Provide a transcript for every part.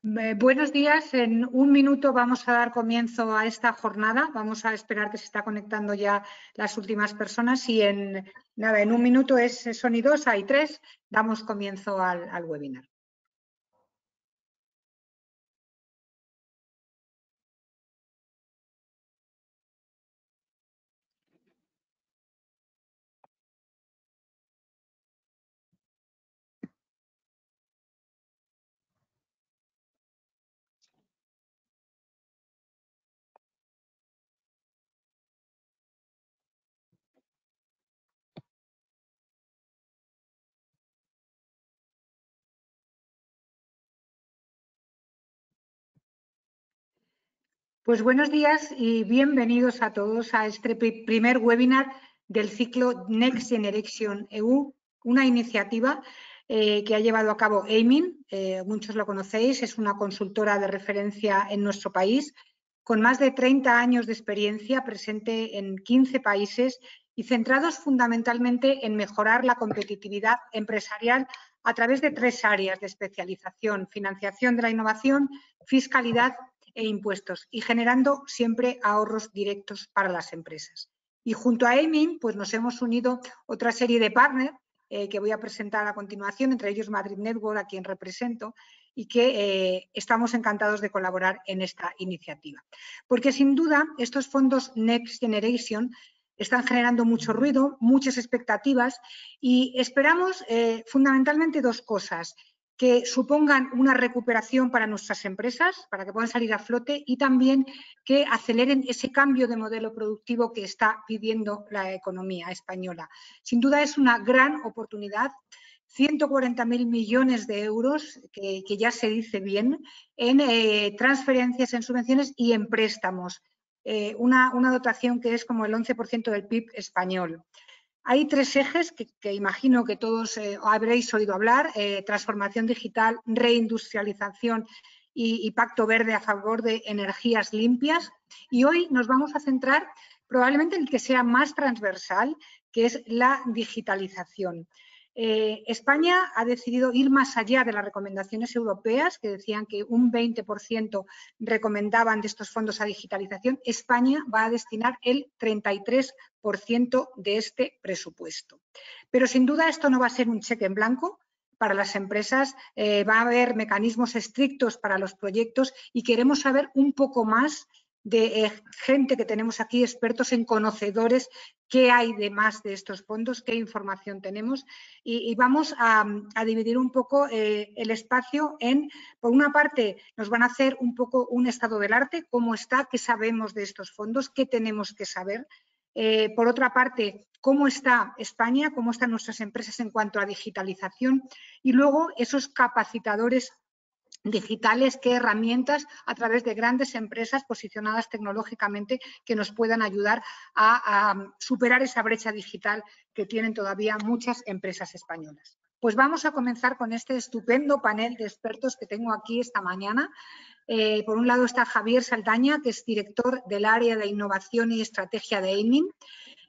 Buenos días. En un minuto vamos a dar comienzo a esta jornada. Vamos a esperar que se está conectando ya las últimas personas y en un minuto son y dos, hay tres, damos comienzo al webinar. Pues buenos días y bienvenidos a todos a este primer webinar del ciclo Next Generation EU, una iniciativa que ha llevado a cabo Emin, muchos lo conocéis, es una consultora de referencia en nuestro país, con más de 30 años de experiencia, presente en 15 países y centrados fundamentalmente en mejorar la competitividad empresarial a través de tres áreas de especialización: financiación de la innovación, fiscalidad e impuestos, y generando siempre ahorros directos para las empresas. Y junto a Emin, pues nos hemos unido otra serie de partners que voy a presentar a continuación, entre ellos Madrid Network, a quien represento, y que estamos encantados de colaborar en esta iniciativa. Porque sin duda estos fondos Next Generation están generando mucho ruido, muchas expectativas, y esperamos fundamentalmente dos cosas: que supongan una recuperación para nuestras empresas, para que puedan salir a flote, y también que aceleren ese cambio de modelo productivo que está pidiendo la economía española. Sin duda es una gran oportunidad. 140.000 millones de euros, que ya se dice bien, en transferencias, en subvenciones y en préstamos. Una dotación que es como el 11% del PIB español. Hay tres ejes que imagino que todos habréis oído hablar: transformación digital, reindustrialización y pacto verde a favor de energías limpias. Y hoy nos vamos a centrar probablemente en el que sea más transversal, que es la digitalización. España ha decidido ir más allá de las recomendaciones europeas, que decían que un 20% recomendaban de estos fondos a digitalización. España va a destinar el 33% de este presupuesto. Pero sin duda esto no va a ser un cheque en blanco para las empresas, va a haber mecanismos estrictos para los proyectos y queremos saber un poco más de gente que tenemos aquí, expertos en conocedores, qué hay de más de estos fondos, qué información tenemos, y vamos a dividir un poco el espacio en, por una parte, nos van a hacer un poco un estado del arte, cómo está, qué sabemos de estos fondos, qué tenemos que saber. Por otra parte, cómo está España, cómo están nuestras empresas en cuanto a digitalización, y luego esos capacitadores digitales, qué herramientas a través de grandes empresas posicionadas tecnológicamente que nos puedan ayudar a superar esa brecha digital que tienen todavía muchas empresas españolas. Pues vamos a comenzar con este estupendo panel de expertos que tengo aquí esta mañana. Por un lado está Javier Saldaña, que es director del área de innovación y estrategia de Emin.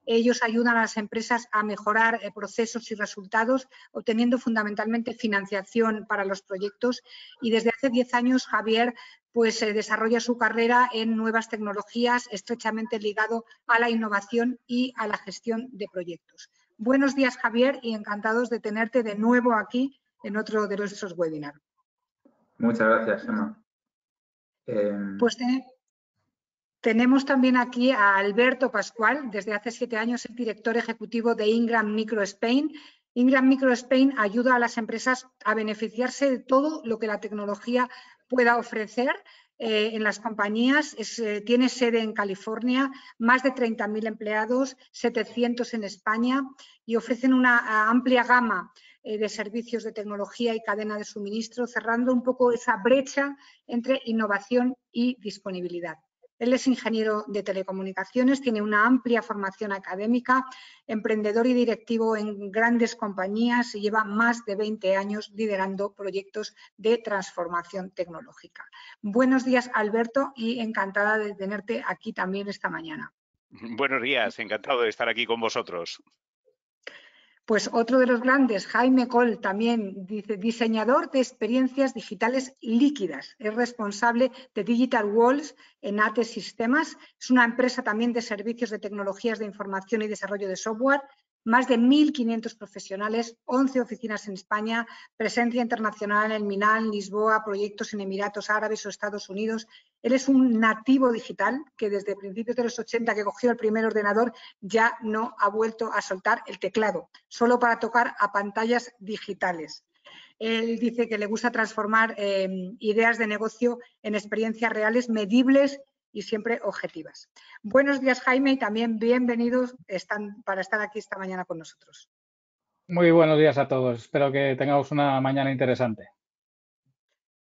Ellos ayudan a las empresas a mejorar procesos y resultados, obteniendo fundamentalmente financiación para los proyectos. Y desde hace 10 años, Javier desarrolla su carrera en nuevas tecnologías, estrechamente ligado a la innovación y a la gestión de proyectos. Buenos días, Javier, y encantados de tenerte de nuevo aquí en otro de nuestros webinars. Muchas gracias, Emma. Pues tenemos también aquí a Alberto Pascual, desde hace 7 años es director ejecutivo de Ingram Micro Spain. Ingram Micro Spain ayuda a las empresas a beneficiarse de todo lo que la tecnología pueda ofrecer en las compañías. Tiene sede en California, más de 30.000 empleados, 700 en España, y ofrecen una amplia gama de servicios de tecnología y cadena de suministro, cerrando un poco esa brecha entre innovación y disponibilidad. Él es ingeniero de telecomunicaciones, tiene una amplia formación académica, emprendedor y directivo en grandes compañías y lleva más de 20 años liderando proyectos de transformación tecnológica. Buenos días, Alberto, y encantada de tenerte aquí también esta mañana. Buenos días, encantado de estar aquí con vosotros. Pues otro de los grandes, Jaime Coll, también dice, diseñador de experiencias digitales líquidas. Es responsable de Digital Walls en ATE Sistemas. Es una empresa también de servicios de tecnologías de información y desarrollo de software. Más de 1.500 profesionales, 11 oficinas en España, presencia internacional en Milán, Lisboa, proyectos en Emiratos Árabes o Estados Unidos. Él es un nativo digital que desde principios de los 80 que cogió el primer ordenador ya no ha vuelto a soltar el teclado, solo para tocar a pantallas digitales. Él dice que le gusta transformar ideas de negocio en experiencias reales, medibles y siempre objetivas. Buenos días, Jaime, y también bienvenidos para estar aquí esta mañana con nosotros. Muy buenos días a todos. Espero que tengamos una mañana interesante.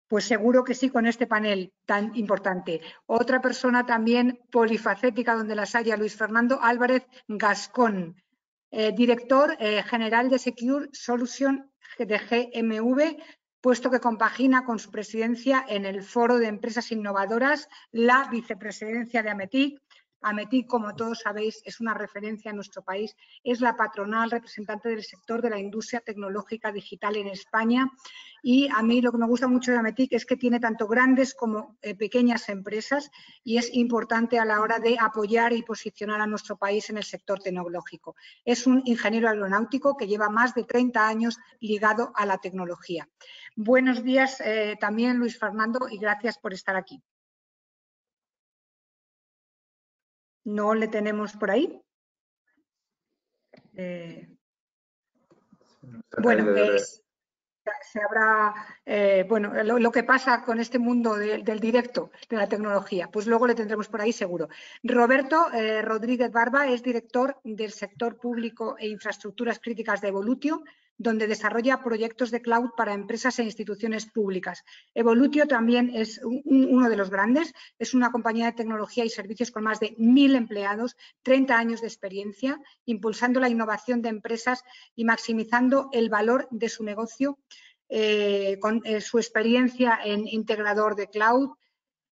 Pues seguro que sí, con este panel tan importante. Otra persona también polifacética donde las haya, Luis Fernando Álvarez Gascón, director general de Secure Solution de GMV, puesto que compagina con su presidencia en el Foro de Empresas Innovadoras, la vicepresidencia de AMETIC. AMETIC, como todos sabéis, es una referencia en nuestro país, es la patronal representante del sector de la industria tecnológica digital en España, y a mí lo que me gusta mucho de AMETIC es que tiene tanto grandes como pequeñas empresas y es importante a la hora de apoyar y posicionar a nuestro país en el sector tecnológico. Es un ingeniero aeronáutico que lleva más de 30 años ligado a la tecnología. Buenos días también, Luis Fernando, y gracias por estar aquí. ¿No le tenemos por ahí? Bueno, se habrá, bueno, lo que pasa con este mundo del directo, de la tecnología, pues luego le tendremos por ahí seguro. Roberto Rodríguez Barba es director del sector público e infraestructuras críticas de Evolutio, donde desarrolla proyectos de cloud para empresas e instituciones públicas. Evolutio también es uno de los grandes, es una compañía de tecnología y servicios con más de 1.000 empleados, 30 años de experiencia, impulsando la innovación de empresas y maximizando el valor de su negocio con su experiencia en integrador de cloud.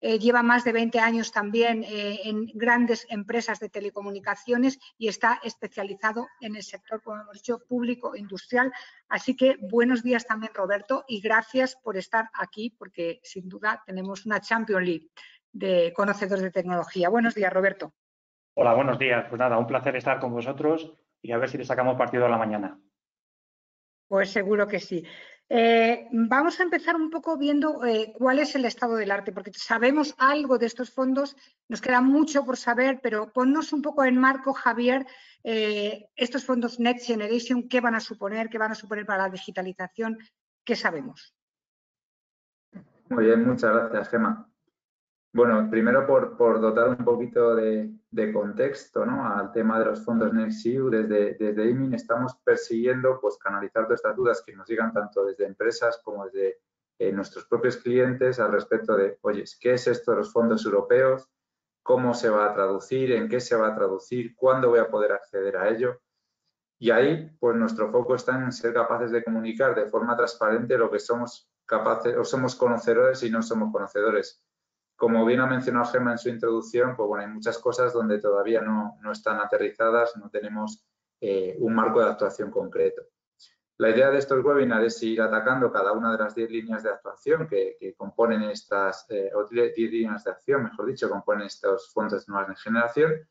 Lleva más de 20 años también en grandes empresas de telecomunicaciones y está especializado en el sector, como hemos dicho, público industrial. Así que buenos días también, Roberto, y gracias por estar aquí, porque sin duda tenemos una Champions League de conocedores de tecnología. Buenos días, Roberto. Hola, buenos días. Pues nada, un placer estar con vosotros y a ver si le sacamos partido a la mañana. Pues seguro que sí. Vamos a empezar un poco viendo cuál es el estado del arte, porque sabemos algo de estos fondos, nos queda mucho por saber, pero ponnos un poco en marco, Javier, estos fondos Next Generation, ¿qué van a suponer? ¿Qué van a suponer para la digitalización? ¿Qué sabemos? Muy bien, muchas gracias, Gemma. Bueno, primero por dotar un poquito de contexto, ¿no?, al tema de los fondos NextEU. Desde IMIN estamos persiguiendo pues canalizar todas estas dudas que nos llegan tanto desde empresas como desde nuestros propios clientes al respecto de, oye, ¿qué es esto de los fondos europeos? ¿Cómo se va a traducir? ¿En qué se va a traducir? ¿Cuándo voy a poder acceder a ello? Y ahí, pues nuestro foco está en ser capaces de comunicar de forma transparente lo que somos capaces, o somos conocedores y no somos conocedores. Como bien ha mencionado Gemma en su introducción, pues bueno, hay muchas cosas donde todavía no están aterrizadas, no tenemos un marco de actuación concreto. La idea de estos webinars es ir atacando cada una de las 10 líneas de actuación que componen estas, o 10 líneas de acción, mejor dicho, componen estos fondos de nueva generación,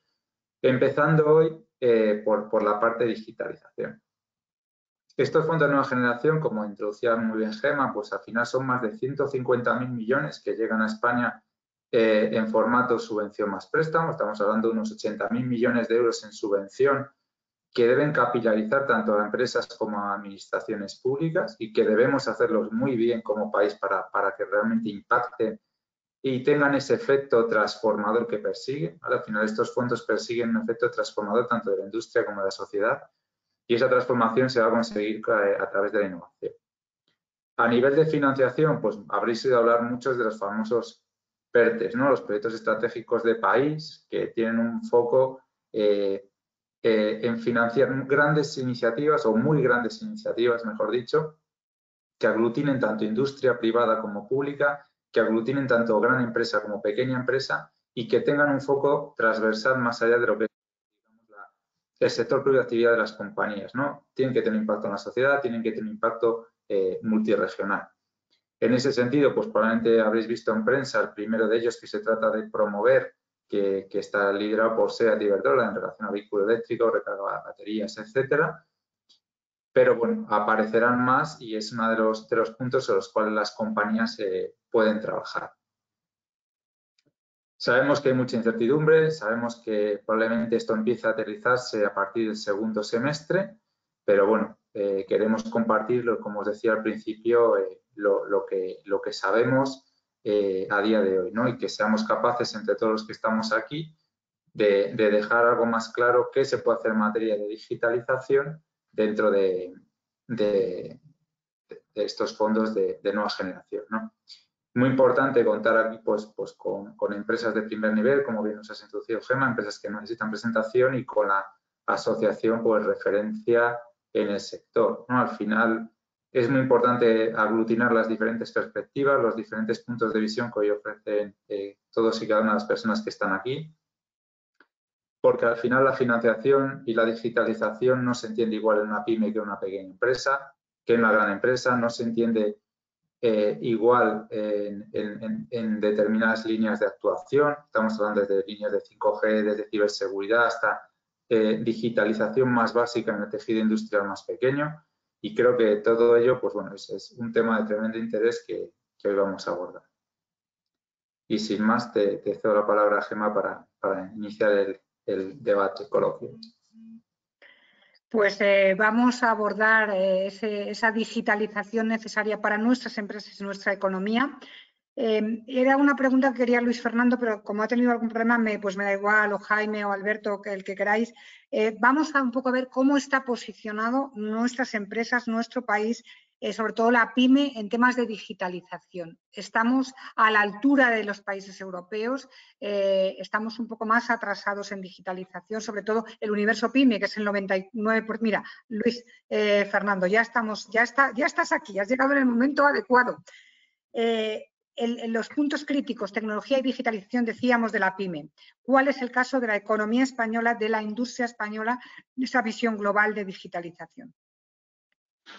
empezando hoy por la parte de digitalización. Estos fondos de nueva generación, como introducía muy bien Gemma, pues al final son más de 150.000 millones que llegan a España en formato subvención más préstamo. Estamos hablando de unos 80.000 millones de euros en subvención que deben capilarizar tanto a empresas como a administraciones públicas y que debemos hacerlos muy bien como país para que realmente impacten y tengan ese efecto transformador que persiguen. Al final estos fondos persiguen un efecto transformador tanto de la industria como de la sociedad y esa transformación se va a conseguir a través de la innovación. A nivel de financiación, pues habréis oído hablar muchos de los famosos PERTES, ¿no?, los proyectos estratégicos de país que tienen un foco en financiar grandes iniciativas o muy grandes iniciativas, mejor dicho, que aglutinen tanto industria privada como pública, que aglutinen tanto gran empresa como pequeña empresa y que tengan un foco transversal más allá de lo que es, digamos, el sector propio de actividad de las compañías, ¿no? Tienen que tener impacto en la sociedad, tienen que tener impacto multirregional. En ese sentido, pues probablemente habréis visto en prensa el primero de ellos que se trata de promover, que está liderado por SEAT y Iberdrola en relación a vehículo eléctrico, recarga de baterías, etcétera. Pero bueno, aparecerán más y es uno de los puntos en los cuales las compañías pueden trabajar. Sabemos que hay mucha incertidumbre, sabemos que probablemente esto empiece a aterrizarse a partir del segundo semestre, pero bueno, queremos compartirlo, como os decía al principio, lo que sabemos a día de hoy, ¿no? Y que seamos capaces, entre todos los que estamos aquí, de dejar algo más claro qué se puede hacer en materia de digitalización dentro de estos fondos de nueva generación, ¿no? Muy importante contar aquí pues con empresas de primer nivel, como bien nos has introducido, Gemma, empresas que no necesitan presentación y con la asociación pues referencia en el sector, ¿no? Al final es muy importante aglutinar las diferentes perspectivas, los diferentes puntos de visión que hoy ofrecen todos y cada una de las personas que están aquí, porque al final la financiación y la digitalización no se entiende igual en una pyme que en una pequeña empresa, que en una gran empresa, no se entiende igual en determinadas líneas de actuación. Estamos hablando desde líneas de 5G, desde ciberseguridad hasta digitalización más básica en el tejido industrial más pequeño, y creo que todo ello pues bueno, es un tema de tremendo interés que hoy vamos a abordar. Y sin más, te cedo la palabra a Gemma para iniciar el debate coloquio. Pues vamos a abordar esa digitalización necesaria para nuestras empresas y nuestra economía. Era una pregunta que quería Luis Fernando, pero como ha tenido algún problema, pues me da igual, o Jaime o Alberto, el que queráis. Vamos a un poco a ver cómo está posicionado nuestras empresas, nuestro país, sobre todo la PYME, en temas de digitalización. Estamos a la altura de los países europeos, estamos un poco más atrasados en digitalización, sobre todo el universo PYME, que es el 99%. Mira, Luis Fernando, ya estás aquí, has llegado en el momento adecuado. En los puntos críticos, tecnología y digitalización, decíamos, de la PYME. ¿Cuál es el caso de la economía española, de la industria española, esa visión global de digitalización?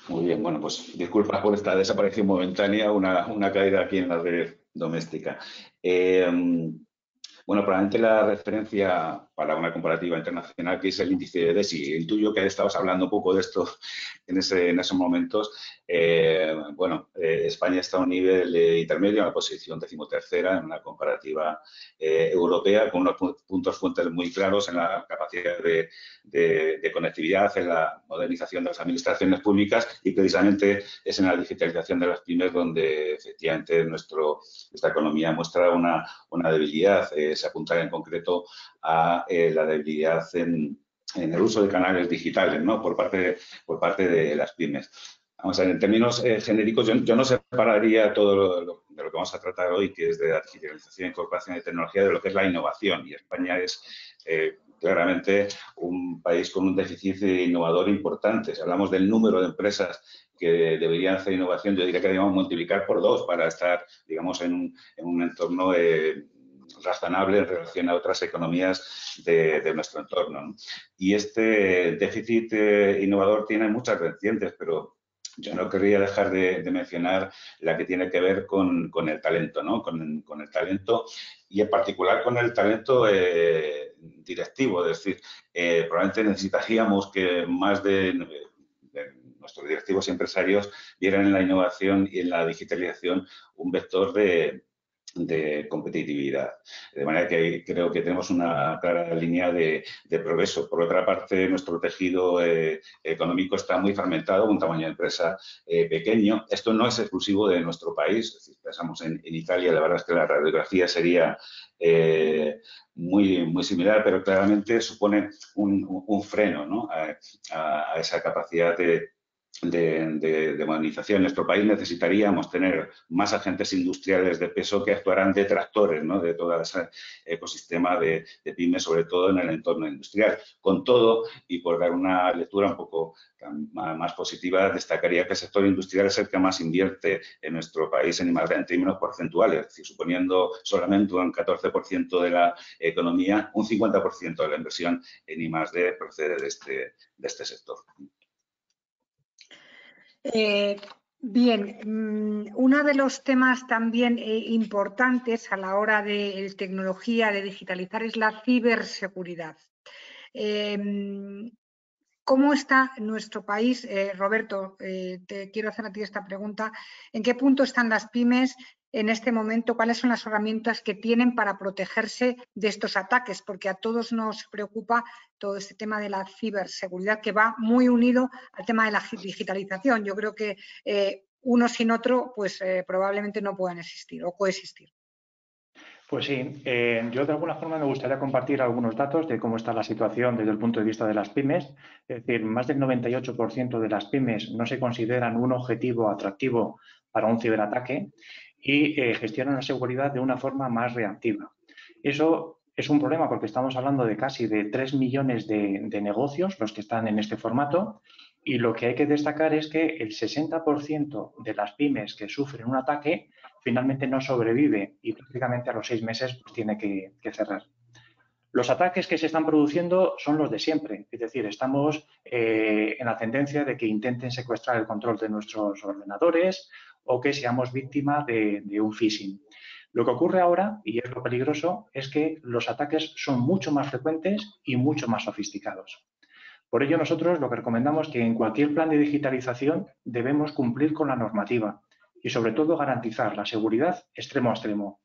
Muy bien, bueno, pues disculpas por esta desaparición momentánea, una caída aquí en la red doméstica. Bueno, probablemente la referencia para una comparativa internacional, que es el índice de DESI. Intuyo que estabas hablando un poco de esto en esos momentos. España está a un nivel intermedio, en la posición 13ª en una comparativa europea, con unos puntos fuentes muy claros en la capacidad de conectividad, en la modernización de las administraciones públicas, y precisamente es en la digitalización de las pymes donde efectivamente nuestra economía muestra una debilidad. Se apunta en concreto a la debilidad en el uso de canales digitales, ¿no? por parte de las pymes. Vamos a ver, en términos genéricos, yo no separaría todo de lo que vamos a tratar hoy, que es de la digitalización e incorporación de tecnología, de lo que es la innovación. Y España es claramente un país con un déficit innovador importante. Si hablamos del número de empresas que deberían hacer innovación, yo diría que debemos multiplicar por 2 para estar, digamos, en un entorno razonable en relación a otras economías de nuestro entorno, ¿no? Y este déficit innovador tiene muchas vertientes, pero yo no querría dejar de mencionar la que tiene que ver con el talento, ¿no? Con el talento, y en particular con el talento directivo. Es decir, probablemente necesitaríamos que más de nuestros directivos y empresarios vieran en la innovación y en la digitalización un vector de competitividad. De manera que creo que tenemos una clara línea de progreso. Por otra parte, nuestro tejido económico está muy fragmentado, un tamaño de empresa pequeño. Esto no es exclusivo de nuestro país. Es decir, pensamos en Italia, la verdad es que la radiografía sería muy similar, pero claramente supone un freno, ¿no? a esa capacidad de de modernización. En nuestro país necesitaríamos tener más agentes industriales de peso que actuaran de tractores, ¿no?, de todo ese ecosistema de pymes, sobre todo en el entorno industrial. Con todo, y por dar una lectura un poco más positiva, destacaría que el sector industrial es el que más invierte en nuestro país en I+D en términos porcentuales, es decir, suponiendo solamente un 14% de la economía, un 50% de la inversión en I+D procede de este sector. Bien, uno de los temas también importantes a la hora de tecnología, de digitalizar, es la ciberseguridad. ¿Cómo está nuestro país? Roberto, te quiero hacer a ti esta pregunta. ¿En qué punto están las pymes en este momento? ¿Cuáles son las herramientas que tienen para protegerse de estos ataques? Porque a todos nos preocupa todo este tema de la ciberseguridad, que va muy unido al tema de la digitalización. Yo creo que uno sin otro, pues probablemente no puedan existir o coexistir. Pues sí, yo de alguna forma me gustaría compartir algunos datos de cómo está la situación desde el punto de vista de las pymes. Es decir, más del 98% de las pymes no se consideran un objetivo atractivo para un ciberataque y gestionan la seguridad de una forma más reactiva. Eso es un problema porque estamos hablando de casi de 3 millones de negocios los que están en este formato, y lo que hay que destacar es que el 60% de las pymes que sufren un ataque finalmente no sobrevive y prácticamente a los 6 meses pues, tiene que cerrar. Los ataques que se están produciendo son los de siempre, es decir, estamos en la tendencia de que intenten secuestrar el control de nuestros ordenadores o que seamos víctimas de un phishing. Lo que ocurre ahora, y es lo peligroso, es que los ataques son mucho más frecuentes y mucho más sofisticados. Por ello, nosotros lo que recomendamos es que en cualquier plan de digitalización debemos cumplir con la normativa y, sobre todo, garantizar la seguridad extremo a extremo.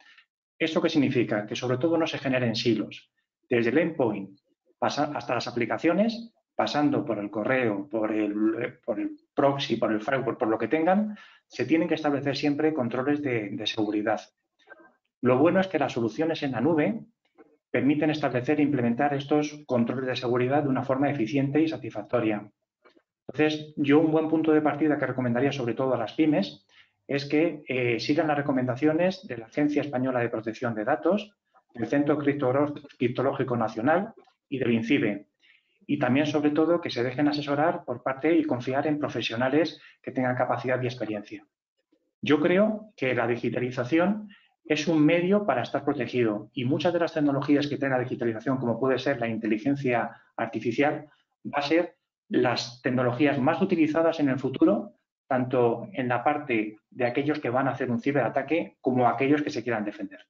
¿Esto qué significa? Que, sobre todo, no se generen silos. Desde el endpoint hasta las aplicaciones, pasando por el correo, por el proxy, por el firewall, por lo que tengan, se tienen que establecer siempre controles de seguridad. Lo bueno es que las soluciones en la nube permiten establecer e implementar estos controles de seguridad de una forma eficiente y satisfactoria. Entonces, yo un buen punto de partida que recomendaría sobre todo a las pymes es que sigan las recomendaciones de la Agencia Española de Protección de Datos, del Centro Criptológico Nacional y del INCIBE. Y también, sobre todo, que se dejen asesorar por parte y confiar en profesionales que tengan capacidad y experiencia. Yo creo que la digitalización es un medio para estar protegido y muchas de las tecnologías que trae la digitalización, como puede ser la inteligencia artificial, va a ser las tecnologías más utilizadas en el futuro, tanto en la parte de aquellos que van a hacer un ciberataque como aquellos que se quieran defender.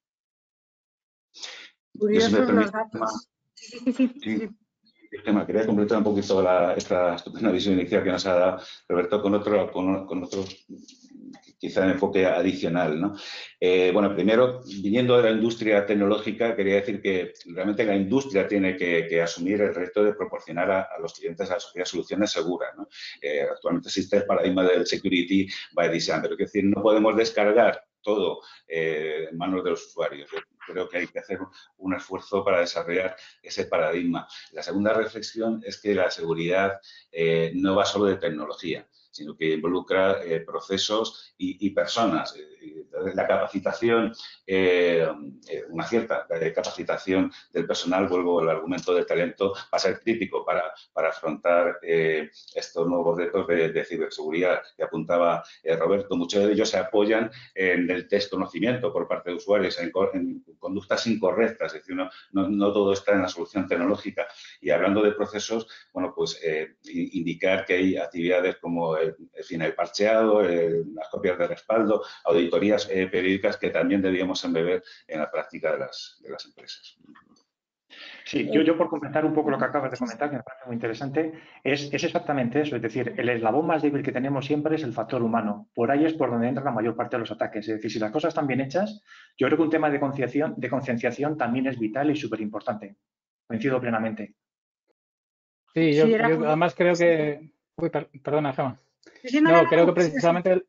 Curiosos los datos. Sí. Quería completar un poquito esta estupenda visión inicial que nos ha dado Roberto con otro quizá enfoque adicional, ¿no? Bueno, primero, viniendo de la industria tecnológica, quería decir que realmente la industria tiene que asumir el reto de proporcionar a los clientes, a la sociedad, soluciones seguras, ¿no? Actualmente existe el paradigma del security by design, pero es decir, no podemos descargar todo en manos de los usuarios. Yo creo que hay que hacer un esfuerzo para desarrollar ese paradigma. La segunda reflexión es que la seguridad no va solo de tecnología, sino que involucra procesos y personas. La capacitación, una cierta capacitación del personal, vuelvo al argumento del talento, va a ser crítico para afrontar estos nuevos retos de ciberseguridad que apuntaba Roberto. Muchos de ellos se apoyan en el desconocimiento por parte de usuarios, en conductas incorrectas, es decir, no todo está en la solución tecnológica. Y hablando de procesos, bueno, pues indicar que hay actividades como el parcheado, las copias de respaldo, auditorías periódicas que también debíamos embeber en la práctica de las empresas. Sí, yo por completar un poco lo que acabas de comentar, que me parece muy interesante, es exactamente eso. Es decir, el eslabón más débil que tenemos siempre es el factor humano. Por ahí es por donde entra la mayor parte de los ataques. Es decir, si las cosas están bien hechas, yo creo que un tema de concienciación también es vital y súper importante. Coincido plenamente. Sí, yo además creo que... Uy, perdona, Gemma. No, creo que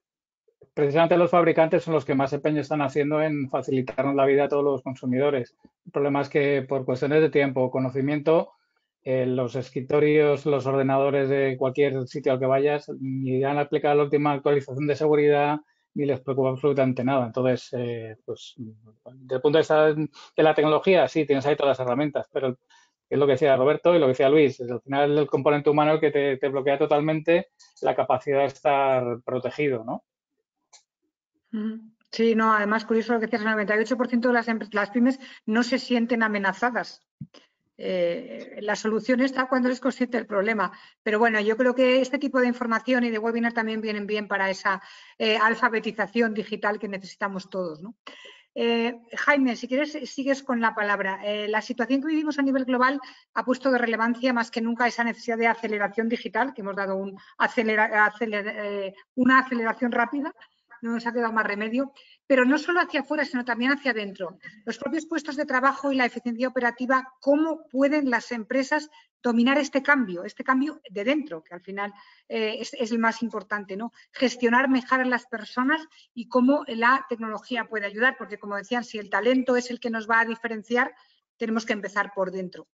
precisamente los fabricantes son los que más empeño están haciendo en facilitarnos la vida a todos los consumidores. El problema es que por cuestiones de tiempo o conocimiento los escritorios, los ordenadores de cualquier sitio al que vayas, ni han aplicado la última actualización de seguridad, ni les preocupa absolutamente nada. Entonces, pues, desde el punto de vista de la tecnología, sí, tienes ahí todas las herramientas, pero es lo que decía Roberto y lo que decía Luis, al final el componente humano el que te bloquea totalmente la capacidad de estar protegido, ¿no? Sí, no, además curioso lo que decías, el 98% de las pymes no se sienten amenazadas. La solución está cuando eres consciente del problema. Pero bueno, yo creo que este tipo de información y de webinar también vienen bien para esa alfabetización digital que necesitamos todos, ¿no? Jaime, si quieres, sigues con la palabra. La situación que vivimos a nivel global ha puesto de relevancia más que nunca esa necesidad de aceleración digital, que hemos dado una aceleración rápida, no nos ha quedado más remedio, pero no solo hacia afuera, sino también hacia adentro. Los propios puestos de trabajo y la eficiencia operativa, ¿cómo pueden las empresas dominar este cambio de dentro, que al final es el más importante, ¿no? Gestionar mejor a las personas y cómo la tecnología puede ayudar, porque como decían, si el talento es el que nos va a diferenciar, tenemos que empezar por dentro.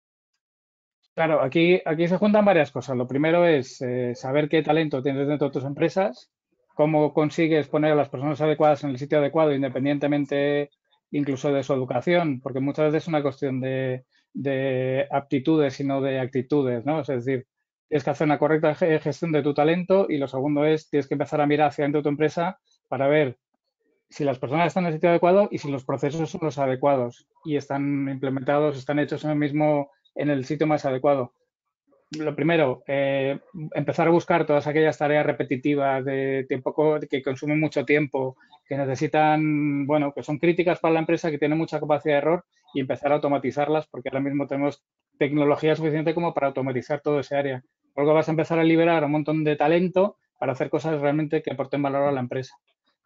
Claro, aquí se juntan varias cosas. Lo primero es saber qué talento tienes dentro de tus empresas, cómo consigues poner a las personas adecuadas en el sitio adecuado, independientemente incluso de su educación, porque muchas veces es una cuestión de aptitudes y no de actitudes, ¿no? Es decir, tienes que hacer una correcta gestión de tu talento y lo segundo es, tienes que empezar a mirar hacia dentro de tu empresa para ver si las personas están en el sitio adecuado y si los procesos son los adecuados y están implementados, están hechos en el sitio más adecuado. Lo primero, empezar a buscar todas aquellas tareas repetitivas de tiempo que consumen mucho tiempo, que necesitan, bueno, que son críticas para la empresa, que tienen mucha capacidad de error y empezar a automatizarlas porque ahora mismo tenemos tecnología suficiente como para automatizar todo ese área. Luego vas a empezar a liberar un montón de talento para hacer cosas realmente que aporten valor a la empresa.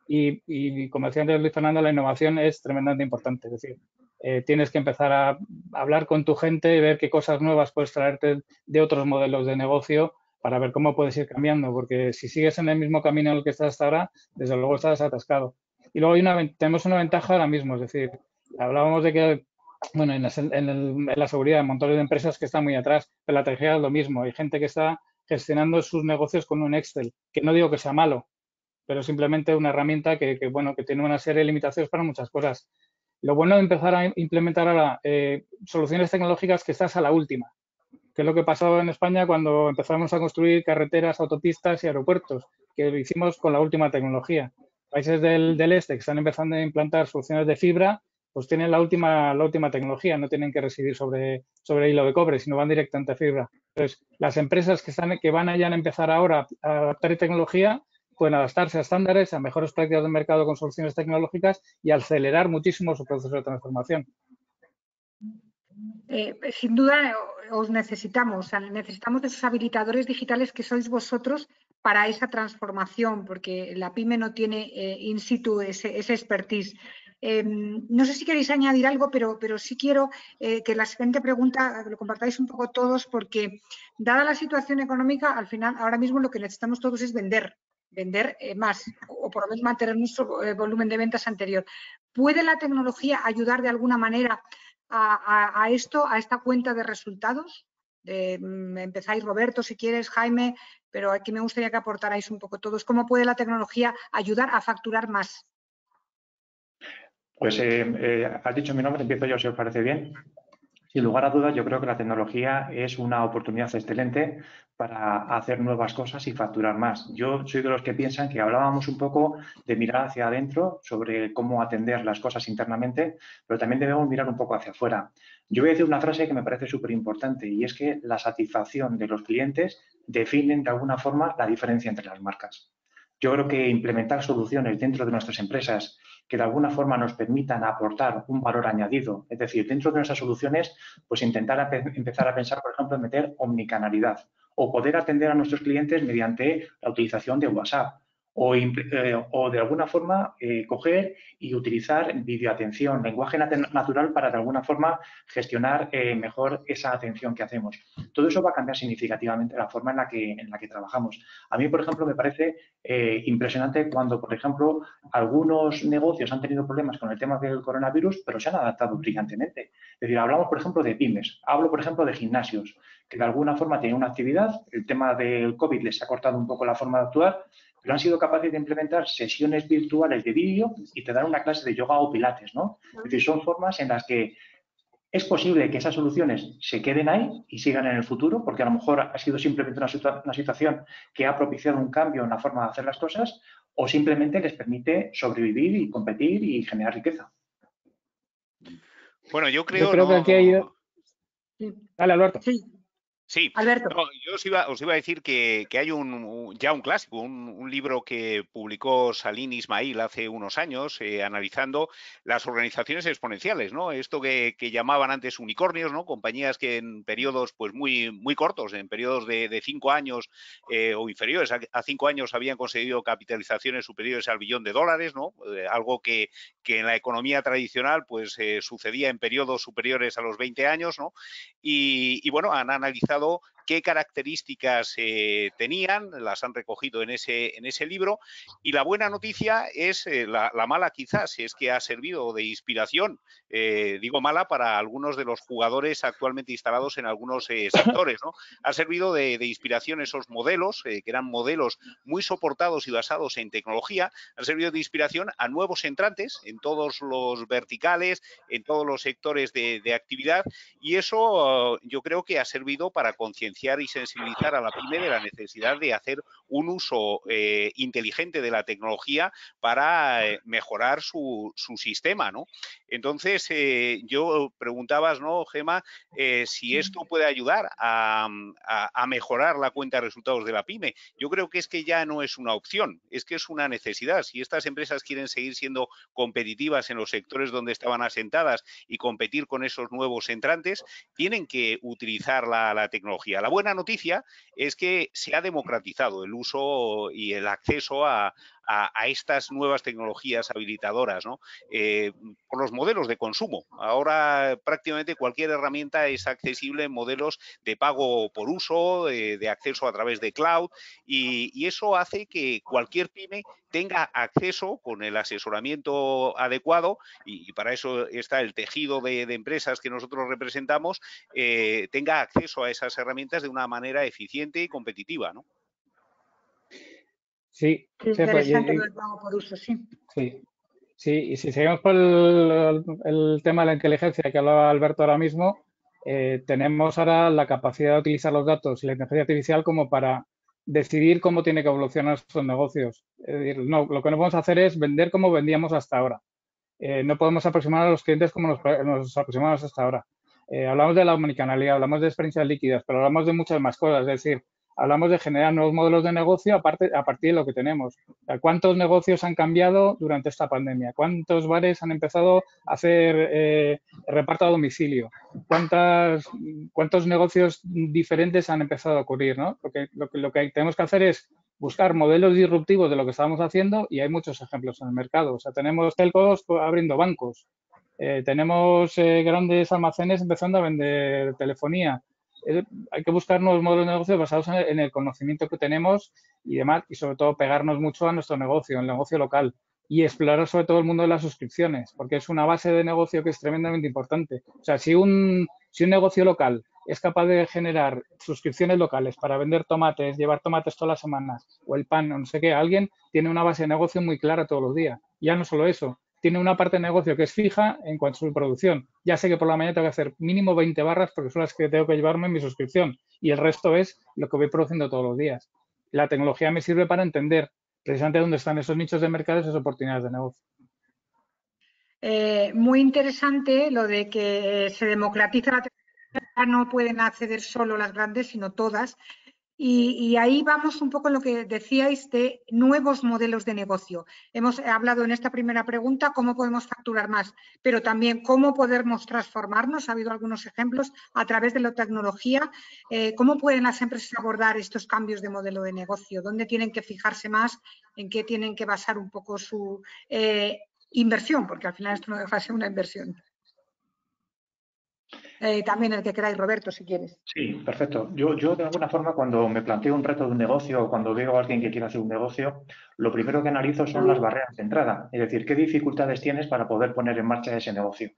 Y como decía antes Luis Fernando, la innovación es tremendamente importante. Es decir, tienes que empezar a hablar con tu gente y ver qué cosas nuevas puedes traerte de otros modelos de negocio para ver cómo puedes ir cambiando, porque si sigues en el mismo camino en el que estás hasta ahora, desde luego estás atascado. Y luego tenemos una ventaja ahora mismo, es decir, hablábamos de que, bueno, en la seguridad hay montones de empresas que están muy atrás, pero la tecnología es lo mismo. Hay gente que está gestionando sus negocios con un Excel, que no digo que sea malo, pero simplemente una herramienta bueno, que tiene una serie de limitaciones para muchas cosas. Lo bueno de empezar a implementar ahora soluciones tecnológicas que estás a la última, que es lo que pasó en España cuando empezamos a construir carreteras, autopistas y aeropuertos, que lo hicimos con la última tecnología. Países del este que están empezando a implantar soluciones de fibra, pues tienen la última tecnología, no tienen que residir sobre hilo de cobre, sino van directamente a fibra. Entonces, las empresas que van a empezar ahora a adaptar tecnología pueden adaptarse a estándares, a mejores prácticas de mercado con soluciones tecnológicas y acelerar muchísimo su proceso de transformación. Sin duda os necesitamos de esos habilitadores digitales que sois vosotros para esa transformación, porque la pyme no tiene in situ ese expertise. No sé si queréis añadir algo, pero sí quiero que la siguiente pregunta lo compartáis un poco todos, porque dada la situación económica, al final, ahora mismo lo que necesitamos todos es vender más, o por lo menos mantener nuestro volumen de ventas anterior. ¿Puede la tecnología ayudar de alguna manera a esta cuenta de resultados? Empezáis, Roberto, si quieres, Jaime, pero aquí me gustaría que aportarais un poco todos. ¿Cómo puede la tecnología ayudar a facturar más? Pues has dicho mi nombre, empiezo yo si os parece bien. Sin lugar a dudas, yo creo que la tecnología es una oportunidad excelente para hacer nuevas cosas y facturar más. Yo soy de los que piensan que hablábamos un poco de mirar hacia adentro sobre cómo atender las cosas internamente, pero también debemos mirar un poco hacia afuera. Yo voy a decir una frase que me parece súper importante y es que la satisfacción de los clientes definen de alguna forma la diferencia entre las marcas. Yo creo que implementar soluciones dentro de nuestras empresas que de alguna forma nos permitan aportar un valor añadido, es decir, dentro de nuestras soluciones, pues intentar empezar a pensar, por ejemplo, en meter omnicanalidad o poder atender a nuestros clientes mediante la utilización de WhatsApp o de alguna forma coger y utilizar videoatención, lenguaje natural para de alguna forma gestionar mejor esa atención que hacemos. todo eso va a cambiar significativamente la forma en la que trabajamos. A mí, por ejemplo, me parece impresionante cuando, por ejemplo, algunos negocios han tenido problemas con el tema del coronavirus, pero se han adaptado brillantemente. Es decir, hablamos, por ejemplo, de pymes, hablo, por ejemplo, de gimnasios, que de alguna forma tienen una actividad, el tema del COVID les ha cortado un poco la forma de actuar, pero han sido capaces de implementar sesiones virtuales de vídeo y te dan una clase de yoga o pilates, ¿no? Es decir, son formas en las que es posible que esas soluciones se queden ahí y sigan en el futuro, porque a lo mejor ha sido simplemente una situación que ha propiciado un cambio en la forma de hacer las cosas, o simplemente les permite sobrevivir y competir y generar riqueza. Bueno, yo creo que aquí hay... Dale, Alberto. Sí. Sí, Alberto. no, yo os iba a decir que hay ya un clásico, un libro que publicó Salim Ismail hace unos años, analizando las organizaciones exponenciales, ¿no? Esto que llamaban antes unicornios, ¿no? Compañías que en periodos pues muy cortos, en periodos de 5 años o inferiores a 5 años habían conseguido capitalizaciones superiores al $1 billón, ¿no? Algo que en la economía tradicional pues sucedía en periodos superiores a los 20 años, ¿no? Y bueno, han analizado qué características tenían, las han recogido en ese libro, y la buena noticia es, la mala quizás, es que ha servido de inspiración, digo mala, para algunos de los jugadores actualmente instalados en algunos sectores, ¿no? Ha servido de inspiración esos modelos, que eran modelos muy soportados y basados en tecnología, han servido de inspiración a nuevos entrantes en todos los verticales, en todos los sectores de actividad, y eso yo creo que ha servido para concienciar y sensibilizar a la pyme de la necesidad de hacer un uso inteligente de la tecnología para mejorar su sistema, ¿no? Entonces, yo preguntabas, ¿no, Gemma, si esto puede ayudar a mejorar la cuenta de resultados de la pyme? Yo creo que es que ya no es una opción, es que es una necesidad. Si estas empresas quieren seguir siendo competitivas en los sectores donde estaban asentadas y competir con esos nuevos entrantes, tienen que utilizar la tecnología. La buena noticia es que se ha democratizado el uso y el acceso a estas nuevas tecnologías habilitadoras, ¿no? Por los modelos de consumo. Ahora prácticamente cualquier herramienta es accesible en modelos de pago por uso, de acceso a través de cloud, y eso hace que cualquier pyme tenga acceso con el asesoramiento adecuado, y para eso está el tejido de empresas que nosotros representamos, tenga acceso a esas herramientas de una manera eficiente y competitiva, ¿no? Sí, interesante lo del pago por uso, sí. Sí, y si seguimos por el tema de la inteligencia que hablaba Alberto ahora mismo, tenemos ahora la capacidad de utilizar los datos y la inteligencia artificial como para decidir cómo tiene que evolucionar nuestros negocios. Es decir, no, lo que no podemos hacer es vender como vendíamos hasta ahora. No podemos aproximar a los clientes como nos aproximamos hasta ahora. Hablamos de la omnicanalidad, hablamos de experiencias líquidas, pero hablamos de muchas más cosas. Es decir, hablamos de generar nuevos modelos de negocio a partir de lo que tenemos. ¿Cuántos negocios han cambiado durante esta pandemia? ¿Cuántos bares han empezado a hacer reparto a domicilio? ¿Cuántos negocios diferentes han empezado a ocurrir, ¿no? Lo que tenemos que hacer es buscar modelos disruptivos de lo que estamos haciendo, y hay muchos ejemplos en el mercado. O sea, tenemos telcos abriendo bancos, tenemos grandes almacenes empezando a vender telefonía. Hay que buscar nuevos modelos de negocio basados en el conocimiento que tenemos y demás, y sobre todo pegarnos mucho a nuestro negocio, el negocio local, y explorar sobre todo el mundo de las suscripciones, porque es una base de negocio que es tremendamente importante. O sea, si un negocio local es capaz de generar suscripciones locales para vender tomates, llevar tomates todas las semanas, o el pan, o no sé qué, alguien tiene una base de negocio muy clara todos los días. Ya no solo eso, tiene una parte de negocio que es fija en cuanto a su producción. Ya sé que por la mañana tengo que hacer mínimo 20 barras porque son las que tengo que llevarme en mi suscripción, y el resto es lo que voy produciendo todos los días. La tecnología me sirve para entender precisamente dónde están esos nichos de mercado, esas oportunidades de negocio. Muy interesante lo de que se democratiza la tecnología, no pueden acceder solo las grandes, sino todas. Y ahí vamos un poco en lo que decíais de nuevos modelos de negocio. Hemos hablado en esta primera pregunta cómo podemos facturar más, pero también cómo podemos transformarnos. Ha habido algunos ejemplos a través de la tecnología. ¿Cómo pueden las empresas abordar estos cambios de modelo de negocio? ¿Dónde tienen que fijarse más? ¿En qué tienen que basar un poco su inversión? Porque al final esto no deja de ser una inversión. también el que queráis, Roberto, si quieres. Sí, perfecto. Yo de alguna forma cuando me planteo un reto de un negocio o cuando veo a alguien que quiere hacer un negocio, lo primero que analizo son las barreras de entrada. Es decir, qué dificultades tienes para poder poner en marcha ese negocio.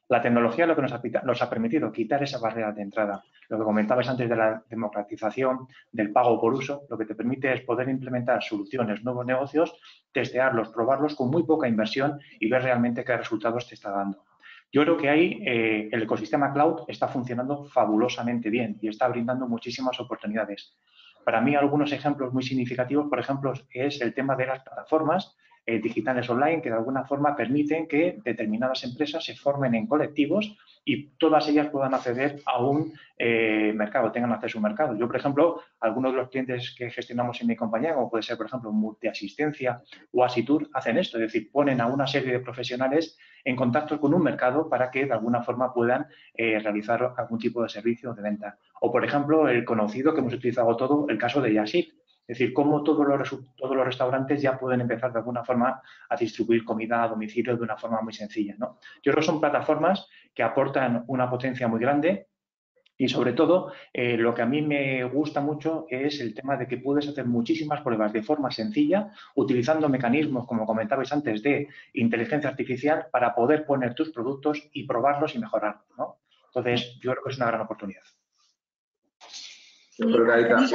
La tecnología lo que nos ha permitido quitar esa barrera de entrada. Lo que comentabas antes de la democratización, del pago por uso, lo que te permite es poder implementar soluciones, nuevos negocios, testearlos, probarlos con muy poca inversión y ver realmente qué resultados te está dando. Yo creo que ahí el ecosistema cloud está funcionando fabulosamente bien y está brindando muchísimas oportunidades. Para mí, algunos ejemplos muy significativos, por ejemplo, es el tema de las plataformas digitales online que de alguna forma permiten que determinadas empresas se formen en colectivos y todas ellas puedan acceder a un mercado, tengan acceso a un mercado. Yo, por ejemplo, algunos de los clientes que gestionamos en mi compañía, como puede ser, por ejemplo, Multiasistencia o Asitur, hacen esto, es decir, ponen a una serie de profesionales en contacto con un mercado para que de alguna forma puedan realizar algún tipo de servicio de venta. O, por ejemplo, el conocido que hemos utilizado todo, el caso de Just Eat. Es decir, cómo todos los restaurantes ya pueden empezar de alguna forma a distribuir comida a domicilio de una forma muy sencilla, ¿no? Yo creo que son plataformas que aportan una potencia muy grande y, sobre todo, lo que a mí me gusta mucho es el tema de que puedes hacer muchísimas pruebas de forma sencilla, utilizando mecanismos, como comentabais antes, de inteligencia artificial para poder poner tus productos y probarlos y mejorarlos, ¿no? Entonces, yo creo que es una gran oportunidad. ¿Tenéis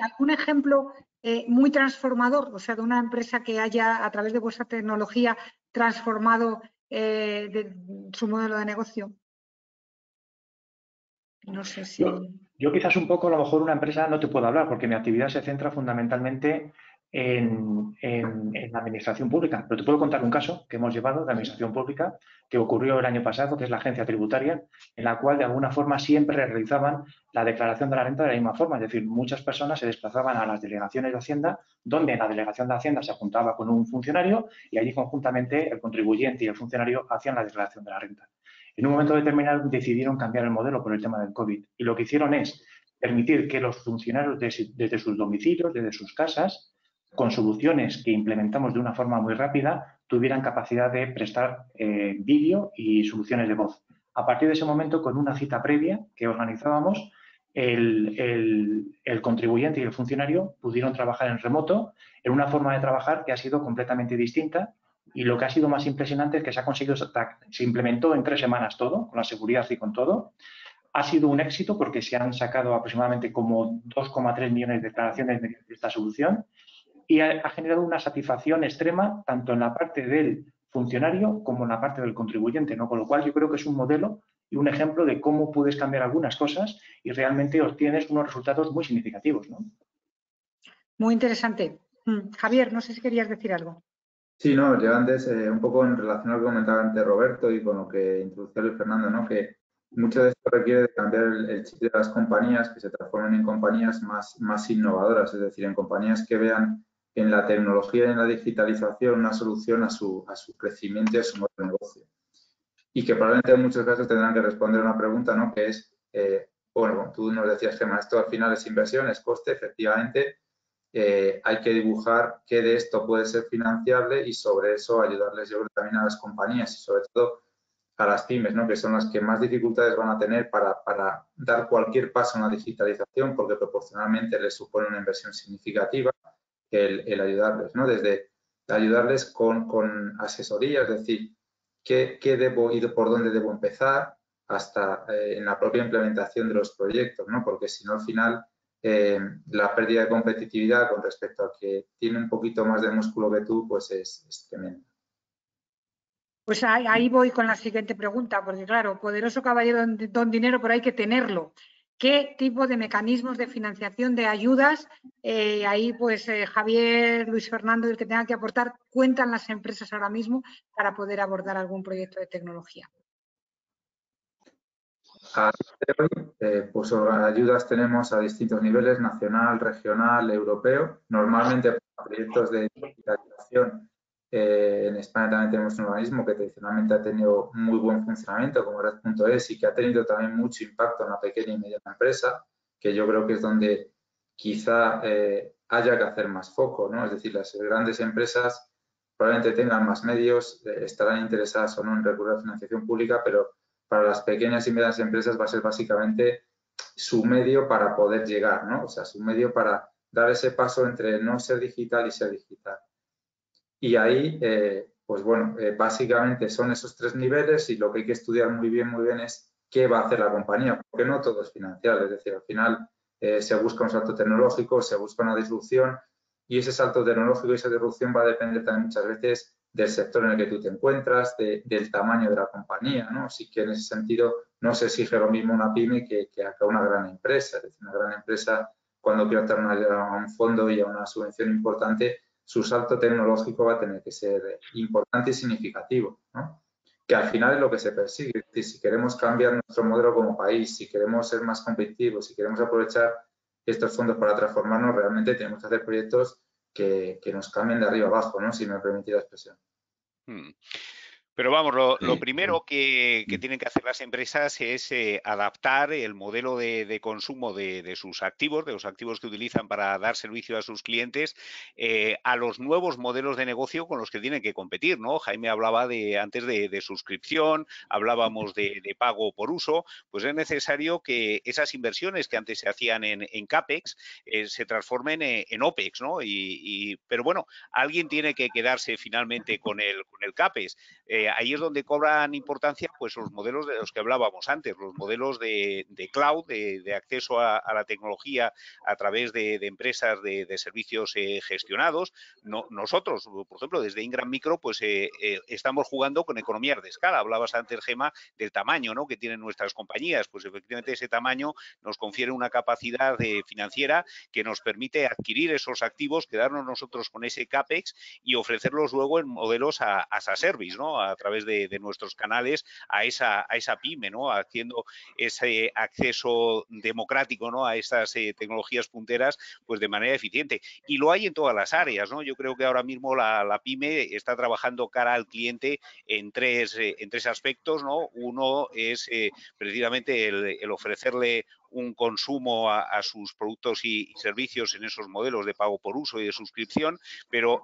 algún ejemplo muy transformador, o sea, de una empresa que haya, a través de vuestra tecnología, transformado su modelo de negocio? No sé si... Yo quizás un poco, a lo mejor una empresa no te puedo hablar porque mi actividad se centra fundamentalmente en la administración pública, pero te puedo contar un caso que hemos llevado de administración pública que ocurrió el año pasado, que es la agencia tributaria, en la cual de alguna forma siempre realizaban la declaración de la renta de la misma forma, es decir, muchas personas se desplazaban a las delegaciones de Hacienda, donde en la delegación de Hacienda se juntaba con un funcionario y allí conjuntamente el contribuyente y el funcionario hacían la declaración de la renta. En un momento determinado decidieron cambiar el modelo por el tema del COVID y lo que hicieron es permitir que los funcionarios desde sus domicilios, desde sus casas, con soluciones que implementamos de una forma muy rápida, tuvieran capacidad de prestar vídeo y soluciones de voz. A partir de ese momento, con una cita previa que organizábamos, el contribuyente y el funcionario pudieron trabajar en remoto en una forma de trabajar que ha sido completamente distinta. Y lo que ha sido más impresionante es que se ha conseguido, se implementó en 3 semanas todo, con la seguridad y con todo. Ha sido un éxito porque se han sacado aproximadamente como 2,3 millones de declaraciones de esta solución y ha generado una satisfacción extrema tanto en la parte del funcionario como en la parte del contribuyente, ¿no? Con lo cual yo creo que es un modelo y un ejemplo de cómo puedes cambiar algunas cosas y realmente obtienes unos resultados muy significativos, ¿no? Muy interesante. Javier, no sé si querías decir algo. Sí, no, yo antes, un poco en relación a lo que comentaba antes Roberto y con lo que introdució el Fernando, ¿no? Que mucho de esto requiere de cambiar el chip de las compañías, que se transformen en compañías más innovadoras, es decir, en compañías que vean en la tecnología y en la digitalización una solución a su crecimiento y a su modo de negocio. Y que probablemente en muchos casos tendrán que responder a una pregunta, ¿no? Que es, bueno, tú nos decías, Gemma, esto al final es inversión, es coste, efectivamente. Hay que dibujar qué de esto puede ser financiable y sobre eso ayudarles, yo creo, también a las compañías y sobre todo a las pymes, ¿no? Que son las que más dificultades van a tener para dar cualquier paso en la digitalización porque proporcionalmente les supone una inversión significativa el ayudarles, ¿no? Desde ayudarles con asesoría, es decir, qué debo y por dónde debo empezar hasta en la propia implementación de los proyectos, ¿no? Porque si no, al final la pérdida de competitividad con respecto a que tiene un poquito más de músculo que tú, pues es tremenda. Pues ahí voy con la siguiente pregunta, porque claro, poderoso caballero don dinero, pero hay que tenerlo. ¿Qué tipo de mecanismos de financiación, de ayudas? Ahí pues Javier, Luis Fernando, el que tenga que aportar, cuentan las empresas ahora mismo para poder abordar algún proyecto de tecnología. A día de hoy, pues ayudas tenemos a distintos niveles, nacional, regional, europeo. Normalmente para proyectos de digitalización en España también tenemos un organismo que tradicionalmente ha tenido muy buen funcionamiento como Red.es y que ha tenido también mucho impacto en la pequeña y mediana empresa, que yo creo que es donde quizá haya que hacer más foco, ¿no? Es decir, las grandes empresas probablemente tengan más medios, estarán interesadas o no en recurrir a financiación pública, pero para las pequeñas y medianas empresas va a ser básicamente su medio para poder llegar, ¿no? O sea, su medio para dar ese paso entre no ser digital y ser digital. Y ahí, pues bueno, básicamente son esos 3 niveles y lo que hay que estudiar muy bien es qué va a hacer la compañía, porque no todo es financiero, es decir, al final se busca un salto tecnológico, se busca una disrupción y ese salto tecnológico y esa disrupción va a depender también muchas veces del sector en el que tú te encuentras, del tamaño de la compañía, ¿no? Así que en ese sentido no se exige lo mismo una pyme que acá una gran empresa. Es decir, una gran empresa, cuando quiere optar a un fondo y a una subvención importante, su salto tecnológico va a tener que ser importante y significativo, ¿no? Que al final es lo que se persigue. Es decir, si queremos cambiar nuestro modelo como país, si queremos ser más competitivos, si queremos aprovechar estos fondos para transformarnos, realmente tenemos que hacer proyectos que nos cambien de arriba abajo, ¿no? Si me permitís la expresión. Pero vamos, lo primero que tienen que hacer las empresas es adaptar el modelo de consumo de sus activos, de los activos que utilizan para dar servicio a sus clientes, a los nuevos modelos de negocio con los que tienen que competir, ¿no? Jaime hablaba antes de suscripción, hablábamos de pago por uso, pues es necesario que esas inversiones que antes se hacían en CAPEX se transformen en OPEX, ¿no? Pero bueno, alguien tiene que quedarse finalmente con el CAPEX. Ahí es donde cobran importancia pues los modelos de los que hablábamos antes, los modelos de cloud, de acceso a la tecnología a través de empresas de servicios gestionados. Nosotros, por ejemplo, desde Ingram Micro, pues estamos jugando con economías de escala. Hablabas antes, Gema, del tamaño, ¿no?, que tienen nuestras compañías. Pues efectivamente ese tamaño nos confiere una capacidad financiera que nos permite adquirir esos activos, quedarnos nosotros con ese CAPEX y ofrecerlos luego en modelos as a service, ¿no?, a través de nuestros canales a esa pyme, ¿no?, haciendo ese acceso democrático, ¿no?, a esas tecnologías punteras, pues de manera eficiente. Y lo hay en todas las áreas, ¿no? Yo creo que ahora mismo la pyme está trabajando cara al cliente en tres aspectos, ¿no? Uno es precisamente el ofrecerle un consumo a sus productos y servicios en esos modelos de pago por uso y de suscripción, pero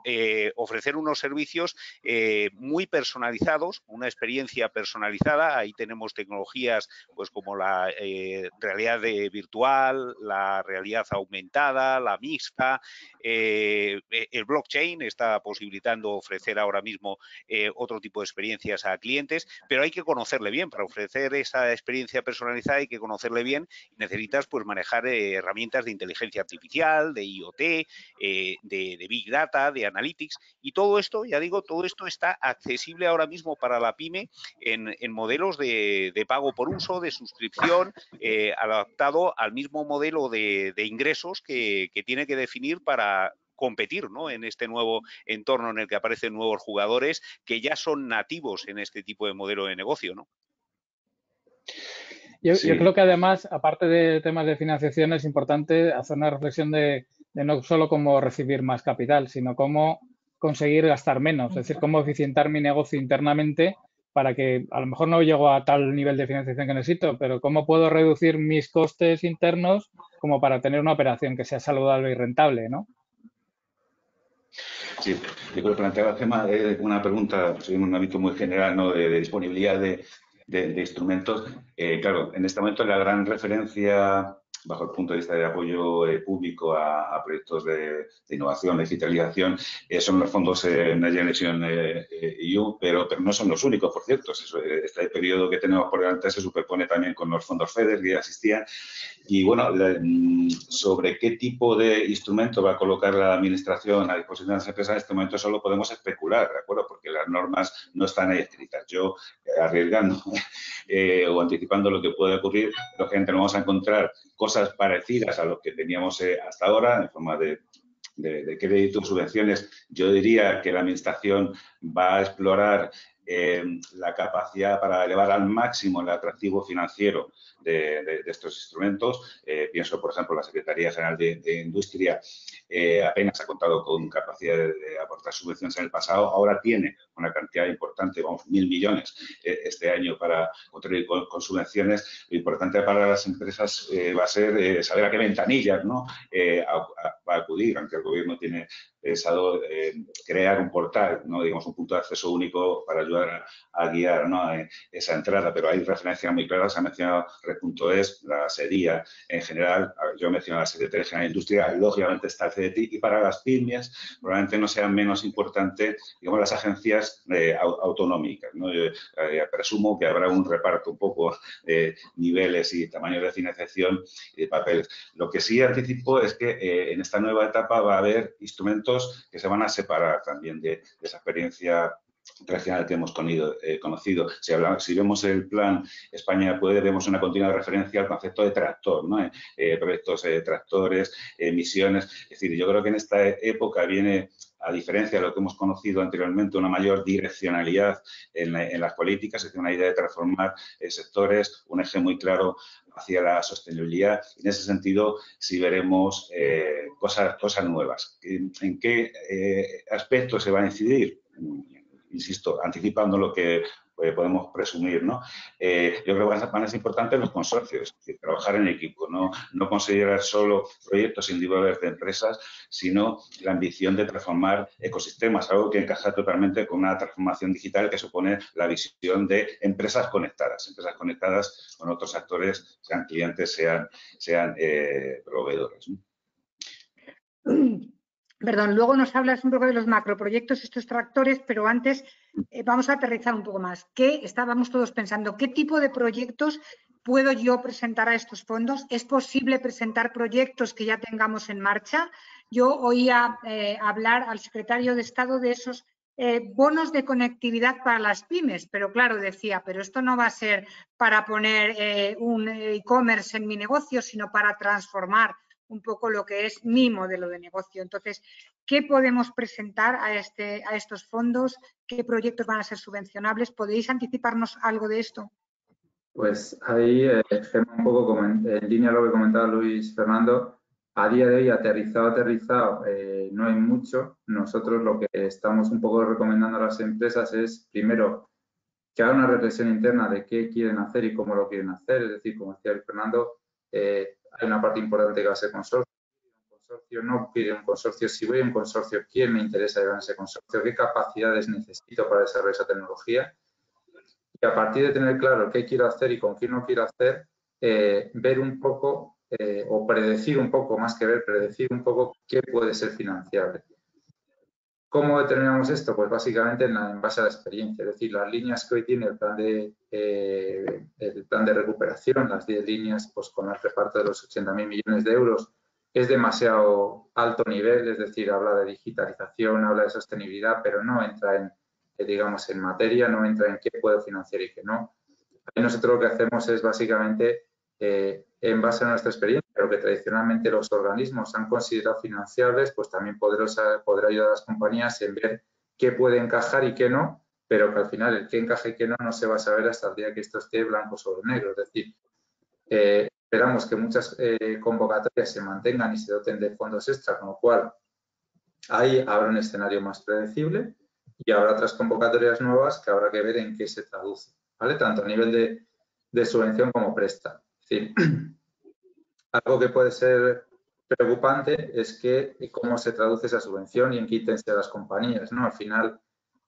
ofrecer unos servicios muy personalizados, una experiencia personalizada. Ahí tenemos tecnologías pues como la realidad virtual, la realidad aumentada, la mixta, el blockchain está posibilitando ofrecer ahora mismo otro tipo de experiencias a clientes, pero hay que conocerle bien. Para ofrecer esa experiencia personalizada hay que conocerle bien. Necesitas pues manejar herramientas de inteligencia artificial, de IoT, de Big Data, de Analytics, y todo esto, ya digo, todo esto está accesible ahora mismo para la pyme en modelos de pago por uso, de suscripción, adaptado al mismo modelo de ingresos que tiene que definir para competir, ¿no?, en este nuevo entorno en el que aparecen nuevos jugadores que ya son nativos en este tipo de modelo de negocio, ¿no? Yo creo que además, aparte de temas de financiación, es importante hacer una reflexión de no solo cómo recibir más capital, sino cómo conseguir gastar menos, es decir, cómo eficientar mi negocio internamente para que a lo mejor no llego a tal nivel de financiación que necesito, pero cómo puedo reducir mis costes internos como para tener una operación que sea saludable y rentable, ¿no? Sí, yo creo que planteaba Gema una pregunta en un ámbito muy general, ¿no?, de disponibilidad de instrumentos. Claro, en este momento la gran referencia bajo el punto de vista de apoyo público a proyectos de innovación, digitalización, son los fondos Next Generation EU, pero no son los únicos, por cierto. Este periodo que tenemos por delante se superpone también con los fondos FEDER que ya existían. Y bueno, sobre qué tipo de instrumento va a colocar la Administración a disposición de las empresas en este momento solo podemos especular, ¿de acuerdo? Porque las normas no están ahí escritas. Yo, arriesgando o anticipando lo que puede ocurrir, lógicamente no vamos a encontrar cosas parecidas a lo que teníamos hasta ahora en forma de crédito, subvenciones. Yo diría que la Administración va a explorar la capacidad para elevar al máximo el atractivo financiero de estos instrumentos. Pienso, por ejemplo, la Secretaría General de Industria apenas ha contado con capacidad de aportar subvenciones en el pasado. Ahora tiene una cantidad importante, vamos, 1.000 millones este año para contribuir con subvenciones. Lo importante para las empresas va a ser saber a qué ventanillas, ¿no?, va acudir, aunque el Gobierno tiene pensado crear un portal, ¿no? Digamos, un punto de acceso único para ayudar a guiar, ¿no? Esa entrada, pero hay referencias muy claras. Se ha mencionado Red.es, la SEDIA en general. Yo he mencionado la Secretaría General de Industria, lógicamente está el CDTI, y para las pymes probablemente no sea menos importante, digamos, las agencias autonómicas, ¿no? Yo presumo que habrá un reparto un poco de niveles y tamaños de financiación y de papeles. Lo que sí anticipo es que en esta nueva etapa va a haber instrumentos que se van a separar también de esa experiencia tradicional que hemos conocido. Si vemos el plan España Puede, vemos una continua referencia al concepto de tractor, ¿no? Proyectos de tractores, emisiones. Es decir, yo creo que en esta época viene, a diferencia de lo que hemos conocido anteriormente, una mayor direccionalidad en las políticas, es decir, una idea de transformar sectores, un eje muy claro hacia la sostenibilidad. En ese sentido, sí veremos cosas nuevas. ¿En qué aspectos se va a incidir? Insisto, anticipando lo que podemos presumir, ¿no? Yo creo que van a ser importantes los consorcios, es decir, trabajar en equipo, no considerar solo proyectos individuales de empresas, sino la ambición de transformar ecosistemas, algo que encaja totalmente con una transformación digital que supone la visión de empresas conectadas con otros actores, sean clientes, sean proveedores, ¿no? Perdón, luego nos hablas un poco de los macroproyectos, estos tractores, pero antes vamos a aterrizar un poco más. ¿Qué estábamos todos pensando? ¿Qué tipo de proyectos puedo yo presentar a estos fondos? ¿Es posible presentar proyectos que ya tengamos en marcha? Yo oía hablar al secretario de Estado de esos bonos de conectividad para las pymes, pero claro, decía, pero esto no va a ser para poner un e-commerce en mi negocio, sino para transformar un poco lo que es mi modelo de negocio. Entonces, ¿qué podemos presentar a estos fondos? ¿Qué proyectos van a ser subvencionables? ¿Podéis anticiparnos algo de esto? Pues ahí, Gemma, un poco como en línea a lo que comentaba Luis Fernando, a día de hoy aterrizado, no hay mucho. Nosotros lo que estamos un poco recomendando a las empresas es, primero, que hagan una reflexión interna de qué quieren hacer y cómo lo quieren hacer. Es decir, como decía Fernando, hay una parte importante que va a ser consorcio. No quiere un consorcio. Si voy a un consorcio, ¿quién me interesa llevar ese consorcio? ¿Qué capacidades necesito para desarrollar esa tecnología? Y a partir de tener claro qué quiero hacer y con quién no quiero hacer, ver un poco o predecir un poco, más que ver, predecir un poco qué puede ser financiable. ¿Cómo determinamos esto? Pues básicamente en base a la experiencia, es decir, las líneas que hoy tiene el plan de recuperación, las 10 líneas, pues con el reparto de los 80.000 millones de euros, es demasiado alto nivel, es decir, habla de digitalización, habla de sostenibilidad, pero no entra en, digamos, en materia, no entra en qué puedo financiar y qué no. Ahí nosotros lo que hacemos es básicamente, en base a nuestra experiencia, lo que tradicionalmente los organismos han considerado financiables, pues también poder ayudar a las compañías en ver qué puede encajar y qué no, pero que al final el qué encaja y qué no se va a saber hasta el día que esto esté blanco sobre negro. Es decir, esperamos que muchas convocatorias se mantengan y se doten de fondos extra, con lo cual ahí habrá un escenario más predecible y habrá otras convocatorias nuevas que habrá que ver en qué se traduce, ¿vale? Tanto a nivel de subvención como presta. Es decir, algo que puede ser preocupante es que cómo se traduce esa subvención y en qué intensidad las compañías, ¿no? Al final,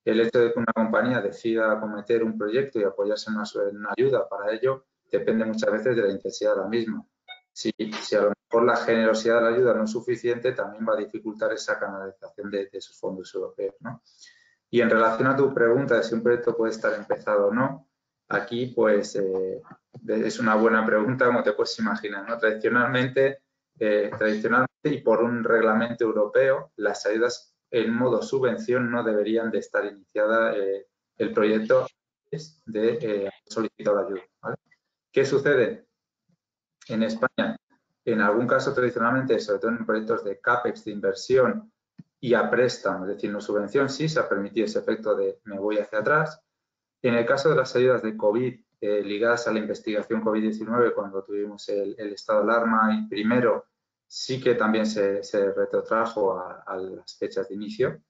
el hecho de que una compañía decida acometer un proyecto y apoyarse en una ayuda para ello depende muchas veces de la intensidad de la misma. Si a lo mejor la generosidad de la ayuda no es suficiente, también va a dificultar esa canalización de esos fondos europeos, ¿no? Y en relación a tu pregunta de si un proyecto puede estar empezado o no, aquí pues es una buena pregunta, como te puedes imaginar, ¿no? Tradicionalmente y por un reglamento europeo, las ayudas en modo subvención no deberían de estar iniciada el proyecto antes de solicitar la ayuda, ¿vale? ¿Qué sucede? En España, en algún caso tradicionalmente, sobre todo en proyectos de CAPEX, de inversión y a préstamo, es decir, no subvención, sí se ha permitido ese efecto de me voy hacia atrás. En el caso de las ayudas de COVID ligadas a la investigación COVID-19, cuando tuvimos el estado de alarma y primero, sí que también se retrotrajo a las fechas de inicio.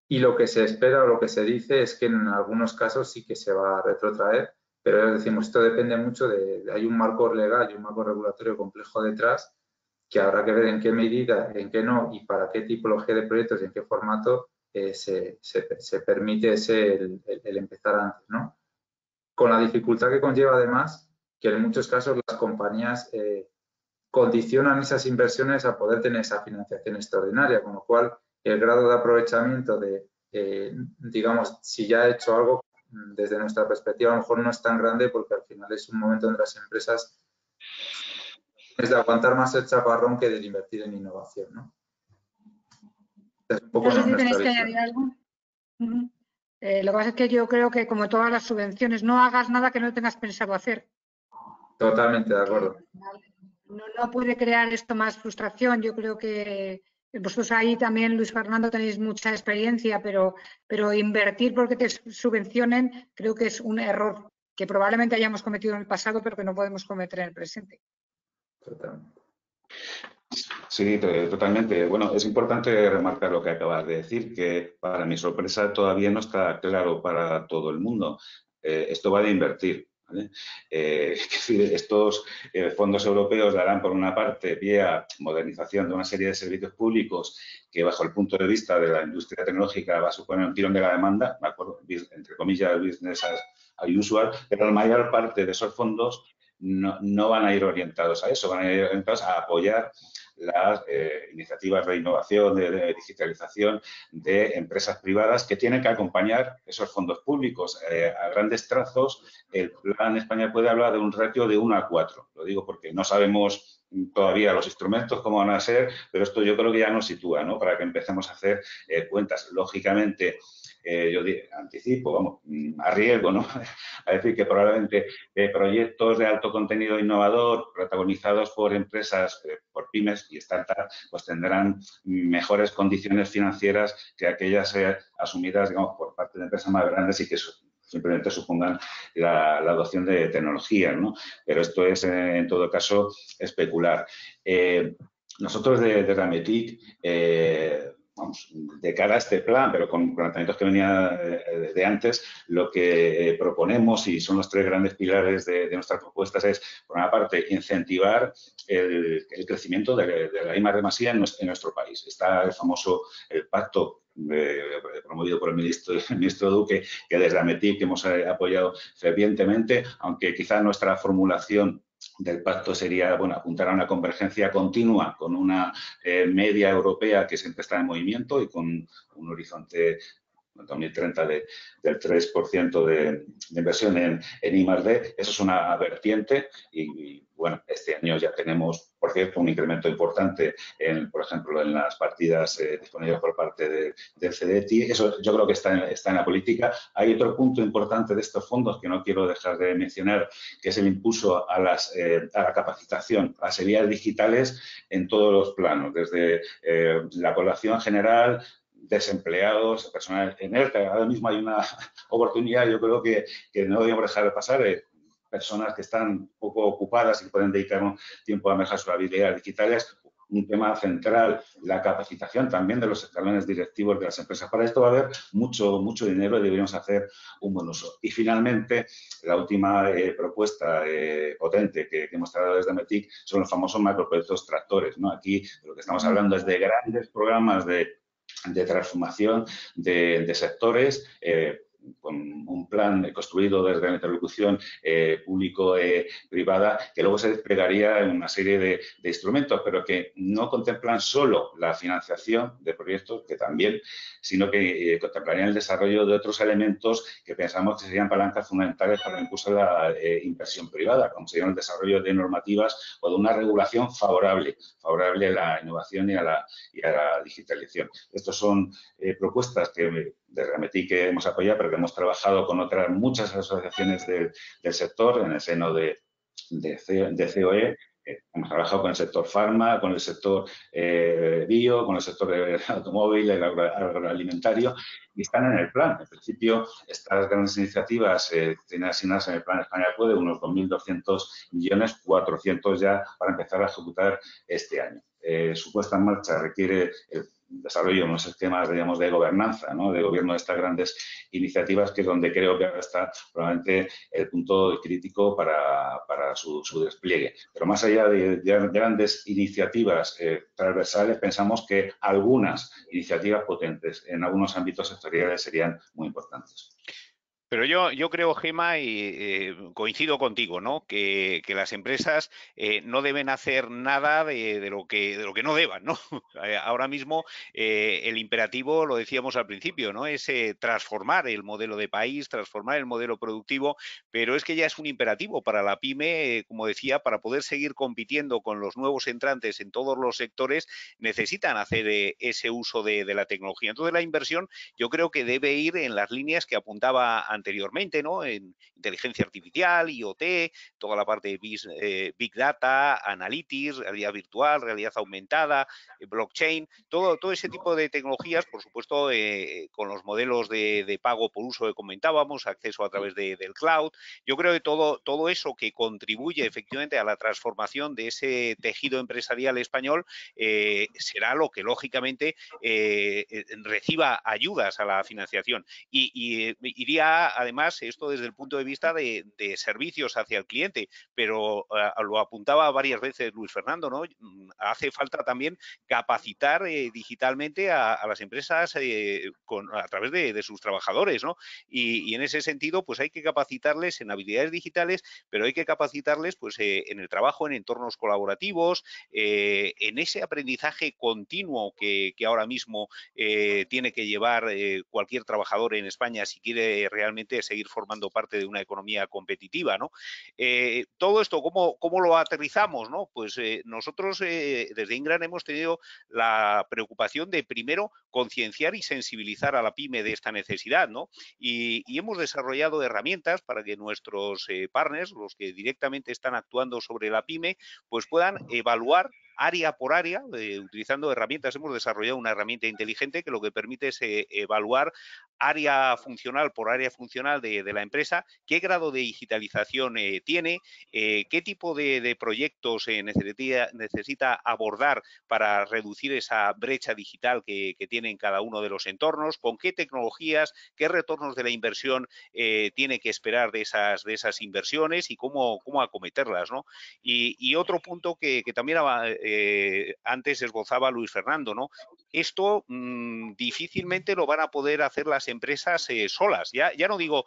Y lo que se espera o lo que se dice es que en algunos casos sí que se va a retrotraer, pero decimos, esto depende mucho hay un marco legal y un marco regulatorio complejo detrás que habrá que ver en qué medida, en qué no y para qué tipología de proyectos y en qué formato se permite el empezar antes, ¿no? Con la dificultad que conlleva además que en muchos casos las compañías condicionan esas inversiones a poder tener esa financiación extraordinaria, con lo cual el grado de aprovechamiento digamos, si ya ha hecho algo, desde nuestra perspectiva a lo mejor no es tan grande porque al final es un momento donde las empresas es de aguantar más el chaparrón que de invertir en innovación, ¿no? Es un poco no sé si nuestra tenéis que visión. añadir algo. Lo que pasa es que yo creo que, como todas las subvenciones, no hagas nada que no tengas pensado hacer. Totalmente de acuerdo. No puede crear esto más frustración. Yo creo que vosotros ahí también, Luis Fernando, tenéis mucha experiencia, pero invertir porque te subvencionen creo que es un error que probablemente hayamos cometido en el pasado, pero que no podemos cometer en el presente. Totalmente. Sí, totalmente. Bueno, es importante remarcar lo que acabas de decir, que para mi sorpresa todavía no está claro para todo el mundo. Esto va de invertir, ¿vale? Estos fondos europeos darán, por una parte, pie a modernización de una serie de servicios públicos que, bajo el punto de vista de la industria tecnológica, va a suponer un tirón de la demanda, ¿de acuerdo? Entre comillas, business as usual, pero la mayor parte de esos fondos no van a ir orientados a eso, van a ir orientados a apoyar las iniciativas de innovación, de digitalización de empresas privadas que tienen que acompañar esos fondos públicos. A grandes trazos, el Plan España puede hablar de un ratio de 1 a 4. Lo digo porque no sabemos todavía los instrumentos cómo van a ser, pero esto yo creo que ya nos sitúa, ¿no? Para que empecemos a hacer cuentas. Lógicamente, yo anticipo, vamos, arriesgo, ¿no? A decir que probablemente proyectos de alto contenido innovador protagonizados por empresas, por pymes y startups, pues tendrán mejores condiciones financieras que aquellas asumidas, digamos, por parte de empresas más grandes y que simplemente supongan la adopción de tecnologías, ¿no? Pero esto es, en todo caso, especular. Nosotros de Rametic, vamos, de cara a este plan, pero con planteamientos que venía de antes, lo que proponemos, y son los 3 grandes pilares de nuestras propuestas, es, por una parte, incentivar el crecimiento de la I+D+I en nuestro país. Está el famoso pacto promovido por el ministro Duque, que desde Ametic hemos apoyado fervientemente, aunque quizá nuestra formulación del pacto sería, bueno, apuntar a una convergencia continua con una media europea que siempre está en movimiento y con un horizonte en 2030 del 3% de inversión en I+D. Eso es una vertiente y, bueno, este año ya tenemos, por cierto, un incremento importante, por ejemplo, en las partidas disponibles por parte del CDTI. Eso yo creo que está en la política. Hay otro punto importante de estos fondos que no quiero dejar de mencionar, que es el impulso a la capacitación, a las habilidades digitales en todos los planos, desde la población general, desempleados, personal inerte. Ahora mismo hay una oportunidad, yo creo que no debemos dejar de pasar, personas que están poco ocupadas y pueden dedicar un tiempo a mejorar sus habilidades digitales. Un tema central, la capacitación también de los escalones directivos de las empresas. Para esto va a haber mucho dinero y deberíamos hacer un buen uso. Y finalmente, la última propuesta potente que hemos traído desde Ametic son los famosos macroproyectos tractores, ¿no? Aquí de lo que estamos hablando es de grandes programas de transformación de sectores, con un plan construido desde la interlocución público-privada, que luego se desplegaría en una serie de instrumentos, pero que no contemplan solo la financiación de proyectos, que también, sino que contemplarían el desarrollo de otros elementos que pensamos que serían palancas fundamentales para el impulso de la inversión privada, como sería el desarrollo de normativas o de una regulación favorable a la innovación y a la digitalización. Estos son propuestas que de Rametic que hemos apoyado, pero que hemos trabajado con otras muchas asociaciones del sector en el seno de COE. Hemos trabajado con el sector farma, con el sector bio, con el sector del automóvil, el agroalimentario, y están en el plan. En principio, estas grandes iniciativas tienen asignadas en el Plan España Puede unos 2.200 millones, 400 ya para empezar a ejecutar este año. su puesta en marcha requiere el desarrollo de unos esquemas, digamos, de gobernanza, ¿no? De gobierno de estas grandes iniciativas, que es donde creo que está probablemente el punto crítico para su despliegue. Pero más allá de grandes iniciativas transversales, pensamos que algunas iniciativas potentes en algunos ámbitos sectoriales serían muy importantes. Pero yo creo, Gemma, y coincido contigo, ¿no? Que las empresas no deben hacer nada de lo que no deban, ¿no? Ahora mismo el imperativo, lo decíamos al principio, ¿no? Es transformar el modelo de país, transformar el modelo productivo, pero es que ya es un imperativo para la pyme, como decía, para poder seguir compitiendo con los nuevos entrantes en todos los sectores, necesitan hacer ese uso de la tecnología. Entonces, la inversión yo creo que debe ir en las líneas que apuntaba anteriormente, ¿no? En inteligencia artificial, IoT, toda la parte de Big Data, Analytics, realidad virtual, realidad aumentada, blockchain, todo ese tipo de tecnologías, por supuesto, con los modelos de pago por uso que comentábamos, acceso a través del cloud. Yo creo que todo eso que contribuye efectivamente a la transformación de ese tejido empresarial español será lo que, lógicamente, reciba ayudas a la financiación. Y iría, además, esto desde el punto de vista de servicios hacia el cliente, pero lo apuntaba varias veces Luis Fernando, ¿no? Hace falta también capacitar digitalmente a las empresas a través de sus trabajadores, ¿no? Y en ese sentido, pues hay que capacitarles en habilidades digitales, pero hay que capacitarles pues en el trabajo en entornos colaborativos, en ese aprendizaje continuo que ahora mismo tiene que llevar cualquier trabajador en España si quiere realmente seguir formando parte de una economía competitiva, ¿no? Todo esto, ¿cómo lo aterrizamos, ¿no? Pues nosotros desde Ingram hemos tenido la preocupación de primero concienciar y sensibilizar a la pyme de esta necesidad, ¿no? Y hemos desarrollado herramientas para que nuestros partners, los que directamente están actuando sobre la pyme, pues puedan evaluar área por área, utilizando herramientas. Hemos desarrollado una herramienta inteligente que lo que permite es evaluar área funcional por área funcional de la empresa, qué grado de digitalización tiene, qué tipo de proyectos necesita abordar para reducir esa brecha digital que tiene en cada uno de los entornos, con qué tecnologías, qué retornos de la inversión tiene que esperar de esas inversiones y cómo acometerlas, ¿no? Y otro punto que también antes esbozaba Luis Fernando, ¿no? Esto difícilmente lo van a poder hacer las empresas solas. Ya no digo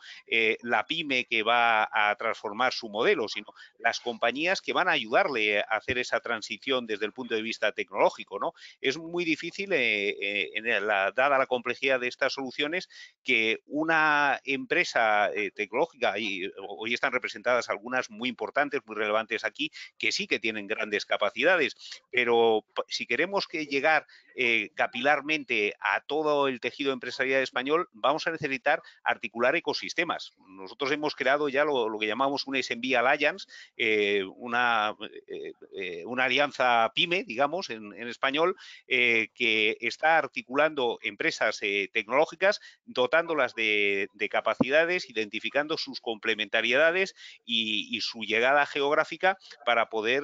la pyme que va a transformar su modelo, sino las compañías que van a ayudarle a hacer esa transición desde el punto de vista tecnológico, ¿no? Es muy difícil, dada la complejidad de estas soluciones, que una empresa tecnológica, y hoy están representadas algunas muy importantes, muy relevantes aquí, que sí que tienen grandes capacidades, pero si queremos llegar capilarmente a todo el tejido empresarial español, vamos a necesitar articular ecosistemas. Nosotros hemos creado ya lo que llamamos un SMB Alliance, una alianza PYME, digamos, en español, que está articulando empresas tecnológicas, dotándolas de capacidades, identificando sus complementariedades y su llegada geográfica para poder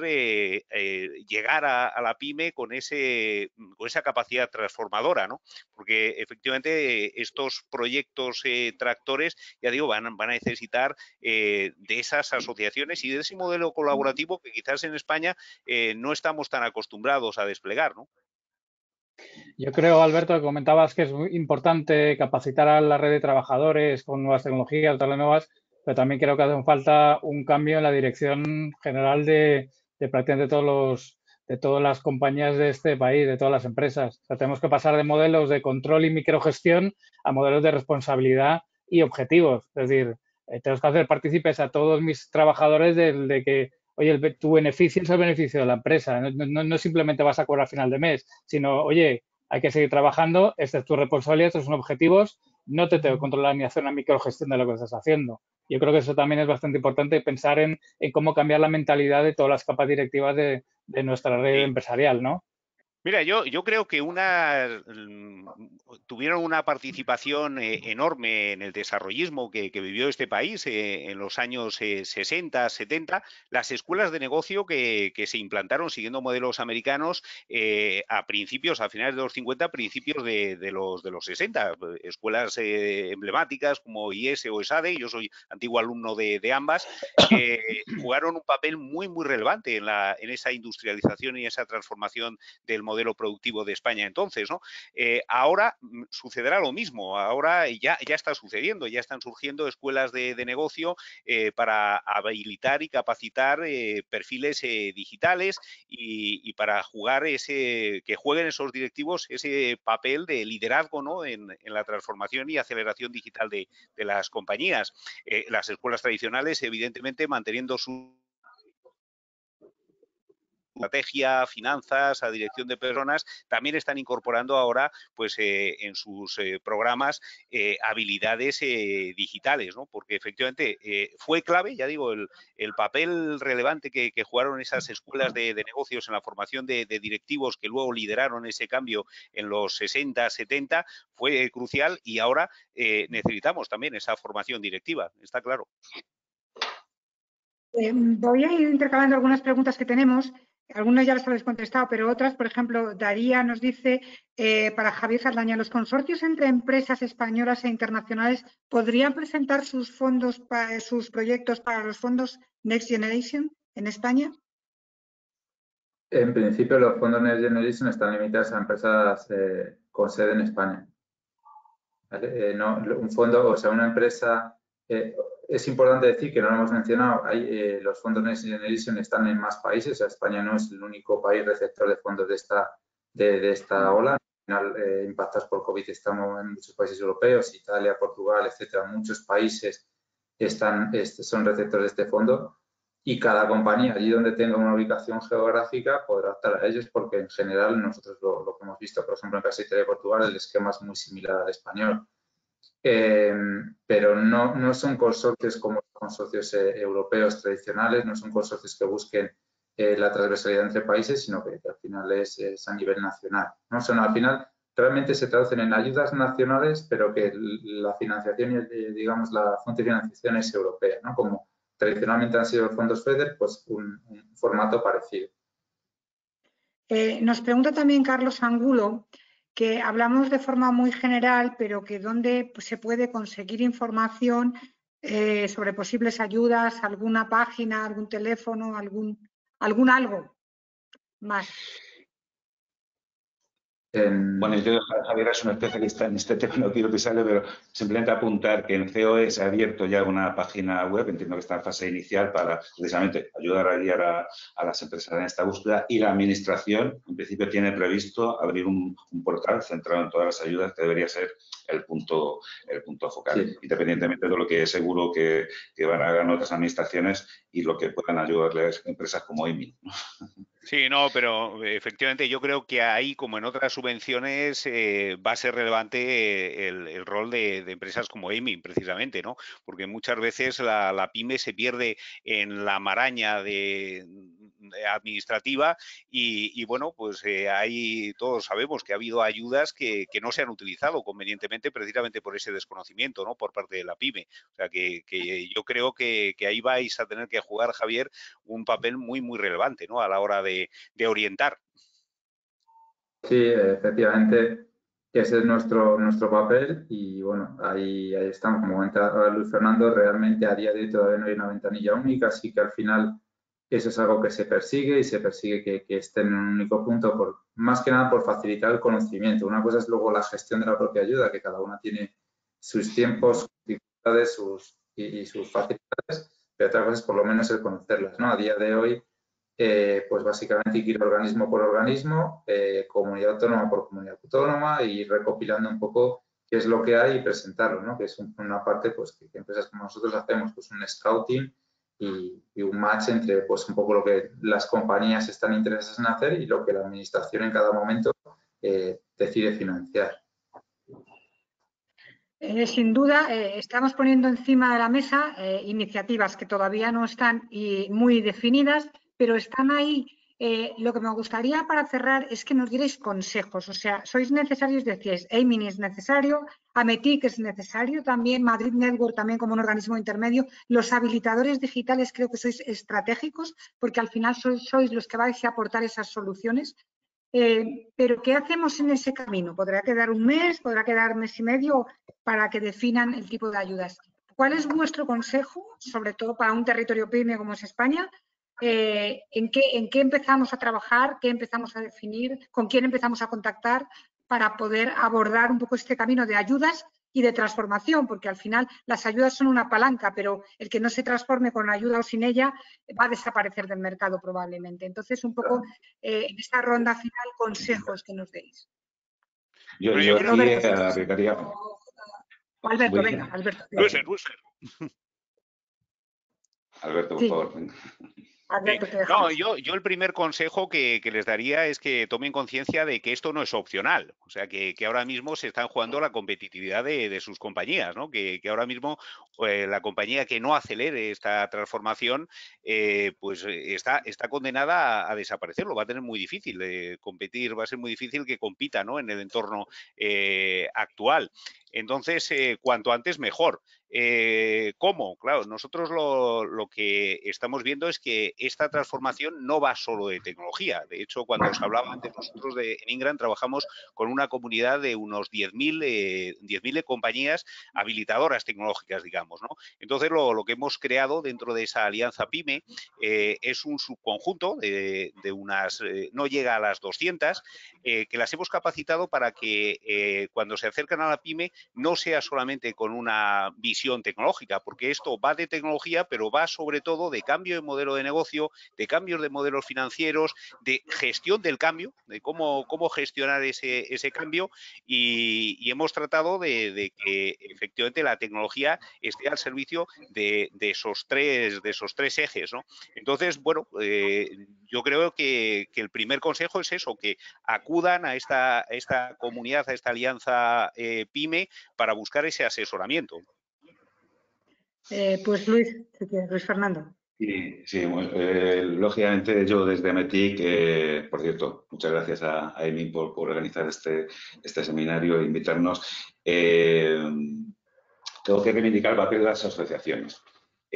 llegar a la pyme con esa capacidad transformadora, ¿no? Porque efectivamente estos proyectos tractores, ya digo, van a necesitar de esas asociaciones y de ese modelo colaborativo que quizás en España no estamos tan acostumbrados a desplegar, ¿no? Yo creo, Alberto, que comentabas que es muy importante capacitar a la red de trabajadores con nuevas tecnologías, darle nuevas, pero también creo que hace falta un cambio en la dirección general de prácticamente de todas las compañías de este país, de todas las empresas. O sea, tenemos que pasar de modelos de control y microgestión a modelos de responsabilidad y objetivos. Es decir, tenemos que hacer partícipes a todos mis trabajadores de que, oye, tu beneficio es el beneficio de la empresa. No simplemente vas a cobrar a final de mes, sino, oye, hay que seguir trabajando, esta es tu responsabilidad, estos son objetivos, no te tengo que controlar ni hacer una microgestión de lo que estás haciendo. Yo creo que eso también es bastante importante, pensar en cómo cambiar la mentalidad de todas las capas directivas de nuestra red empresarial, ¿no? Mira, yo creo que tuvieron una participación enorme en el desarrollismo que vivió este país en los años 60, 70, las escuelas de negocio que se implantaron siguiendo modelos americanos a finales de los 50, principios de los 60, escuelas emblemáticas como IES o ESADE, yo soy antiguo alumno de ambas, jugaron un papel muy, muy relevante en esa industrialización y esa transformación del modelo productivo de España entonces, ¿no? Ahora sucederá lo mismo, ahora ya está sucediendo, ya están surgiendo escuelas de negocio para habilitar y capacitar perfiles digitales y para que jueguen esos directivos ese papel de liderazgo, ¿no? en la transformación y aceleración digital de las compañías. Las escuelas tradicionales, evidentemente, manteniendo su estrategia, finanzas, a dirección de personas, también están incorporando ahora pues en sus programas habilidades digitales, ¿no? Porque efectivamente fue clave, ya digo, el papel relevante que jugaron esas escuelas de negocios en la formación de directivos que luego lideraron ese cambio en los 60, 70, fue crucial y ahora necesitamos también esa formación directiva, está claro. Voy a ir intercalando algunas preguntas que tenemos. Algunas ya las habéis contestado, pero otras, por ejemplo, Daría nos dice, para Javier Saldaña, ¿los consorcios entre empresas españolas e internacionales podrían presentar sus proyectos para los fondos Next Generation en España? En principio, los fondos Next Generation están limitados a empresas con sede en España. ¿Vale? No, un fondo, o sea, una empresa... es importante decir que no lo hemos mencionado, los fondos Next Generation están en más países, o sea, España no es el único país receptor de fondos de esta ola. Al final, impactados por COVID, estamos en muchos países europeos, Italia, Portugal, etcétera. Muchos países son receptores de este fondo y cada compañía, allí donde tenga una ubicación geográfica, podrá optar a ellos porque en general nosotros lo que hemos visto, por ejemplo, en Casa Italia y Portugal, el esquema es muy similar al español. Pero no son consorcios como los consorcios europeos tradicionales, no son consorcios que busquen la transversalidad entre países, sino que al final es a nivel nacional, ¿no? Al final realmente se traducen en ayudas nacionales, pero que la financiación y digamos la fuente de financiación es europea, ¿no? Como tradicionalmente han sido los fondos FEDER, pues un formato parecido. Nos pregunta también Carlos Angulo, que hablamos de forma muy general, pero que dónde se puede conseguir información sobre posibles ayudas, alguna página, algún teléfono, algún algo más. Bueno, yo, Javier, es un especialista en este tema, no quiero pisarle, pero simplemente apuntar que en COE se ha abierto ya una página web, entiendo que está en fase inicial, para precisamente ayudar a guiar a las empresas en esta búsqueda, y la Administración, en principio, tiene previsto abrir un portal centrado en todas las ayudas, que debería ser el punto focal, sí, independientemente de lo que es seguro que hagan otras administraciones y lo que puedan ayudarles empresas como EMI, ¿no? Sí, no, pero efectivamente yo creo que ahí, como en otras subvenciones, va a ser relevante el rol de empresas como EMI, precisamente, ¿no? Porque muchas veces la pyme se pierde en la maraña administrativa y bueno, pues ahí todos sabemos que ha habido ayudas que no se han utilizado convenientemente precisamente por ese desconocimiento, ¿no? Por parte de la pyme. O sea, que yo creo que ahí vais a tener que jugar, Javier, un papel muy, muy relevante, ¿no? A la hora de orientar. Sí, efectivamente, ese es nuestro papel y bueno, ahí estamos. Como comenta Luis Fernando, realmente a día de hoy todavía no hay una ventanilla única, así que al final eso es algo que se persigue y se persigue que esté en un único punto, más que nada por facilitar el conocimiento. Una cosa es luego la gestión de la propia ayuda, que cada una tiene sus tiempos, sus dificultades y sus facilidades, pero otra cosa es por lo menos el conocerlas, ¿no? A día de hoy, pues básicamente hay que ir organismo por organismo, comunidad autónoma por comunidad autónoma y recopilando un poco qué es lo que hay y presentarlo, ¿no? Que es una parte pues que empresas como nosotros hacemos, pues un scouting y un match entre pues un poco lo que las compañías están interesadas en hacer y lo que la administración en cada momento decide financiar. Sin duda, estamos poniendo encima de la mesa iniciativas que todavía no están muy definidas, pero están ahí Lo que me gustaría para cerrar es que nos dierais consejos, o sea, sois necesarios, decíais, Aiming es necesario, Ametic es necesario también, Madrid Network también como un organismo intermedio, los habilitadores digitales creo que sois estratégicos porque al final sois los que vais a aportar esas soluciones, pero ¿qué hacemos en ese camino? ¿Podrá quedar un mes, podrá quedar mes y medio para que definan el tipo de ayudas? ¿Cuál es vuestro consejo, sobre todo para un territorio PYME como es España? ¿En qué empezamos a trabajar? ¿Qué empezamos a definir? ¿Con quién empezamos a contactar para poder abordar un poco este camino de ayudas y de transformación? Porque al final las ayudas son una palanca, pero el que no se transforme con ayuda o sin ella va a desaparecer del mercado probablemente. Entonces, un poco en esta ronda final, consejos que nos deis. Yo aquí agregaría... Alberto, venga, Alberto. Alberto, por favor. Venga. No, yo el primer consejo que les daría es que tomen conciencia de que esto no es opcional. O sea, que ahora mismo se están jugando la competitividad de sus compañías, ¿no? Que ahora mismo la compañía que no acelere esta transformación, pues está condenada a desaparecerlo. Va a tener muy difícil competir, va a ser muy difícil que compita, ¿no? En el entorno actual. Entonces, cuanto antes mejor. ¿Cómo? Claro, nosotros lo que estamos viendo es que esta transformación no va solo de tecnología. De hecho, cuando os hablaba antes, nosotros en Ingram trabajamos con una comunidad de unos 10.000 compañías habilitadoras tecnológicas, digamos, ¿no? Entonces, lo que hemos creado dentro de esa alianza PYME es un subconjunto de unas, no llega a las 200, que las hemos capacitado para que cuando se acercan a la PYME no sea solamente con una visión tecnológica, porque esto va de tecnología, pero va sobre todo de cambio de modelo de negocio, de cambios de modelos financieros, de gestión del cambio, de cómo gestionar ese cambio y hemos tratado de que efectivamente la tecnología esté al servicio de esos tres ejes, ¿no? Entonces, bueno, yo creo que el primer consejo es eso, que acudan a esta comunidad, a esta alianza PYME para buscar ese asesoramiento. Pues Luis Fernando. Sí, lógicamente yo desde Ametic, por cierto, muchas gracias a Amy por organizar este seminario e invitarnos. Tengo que reivindicar el papel de las asociaciones.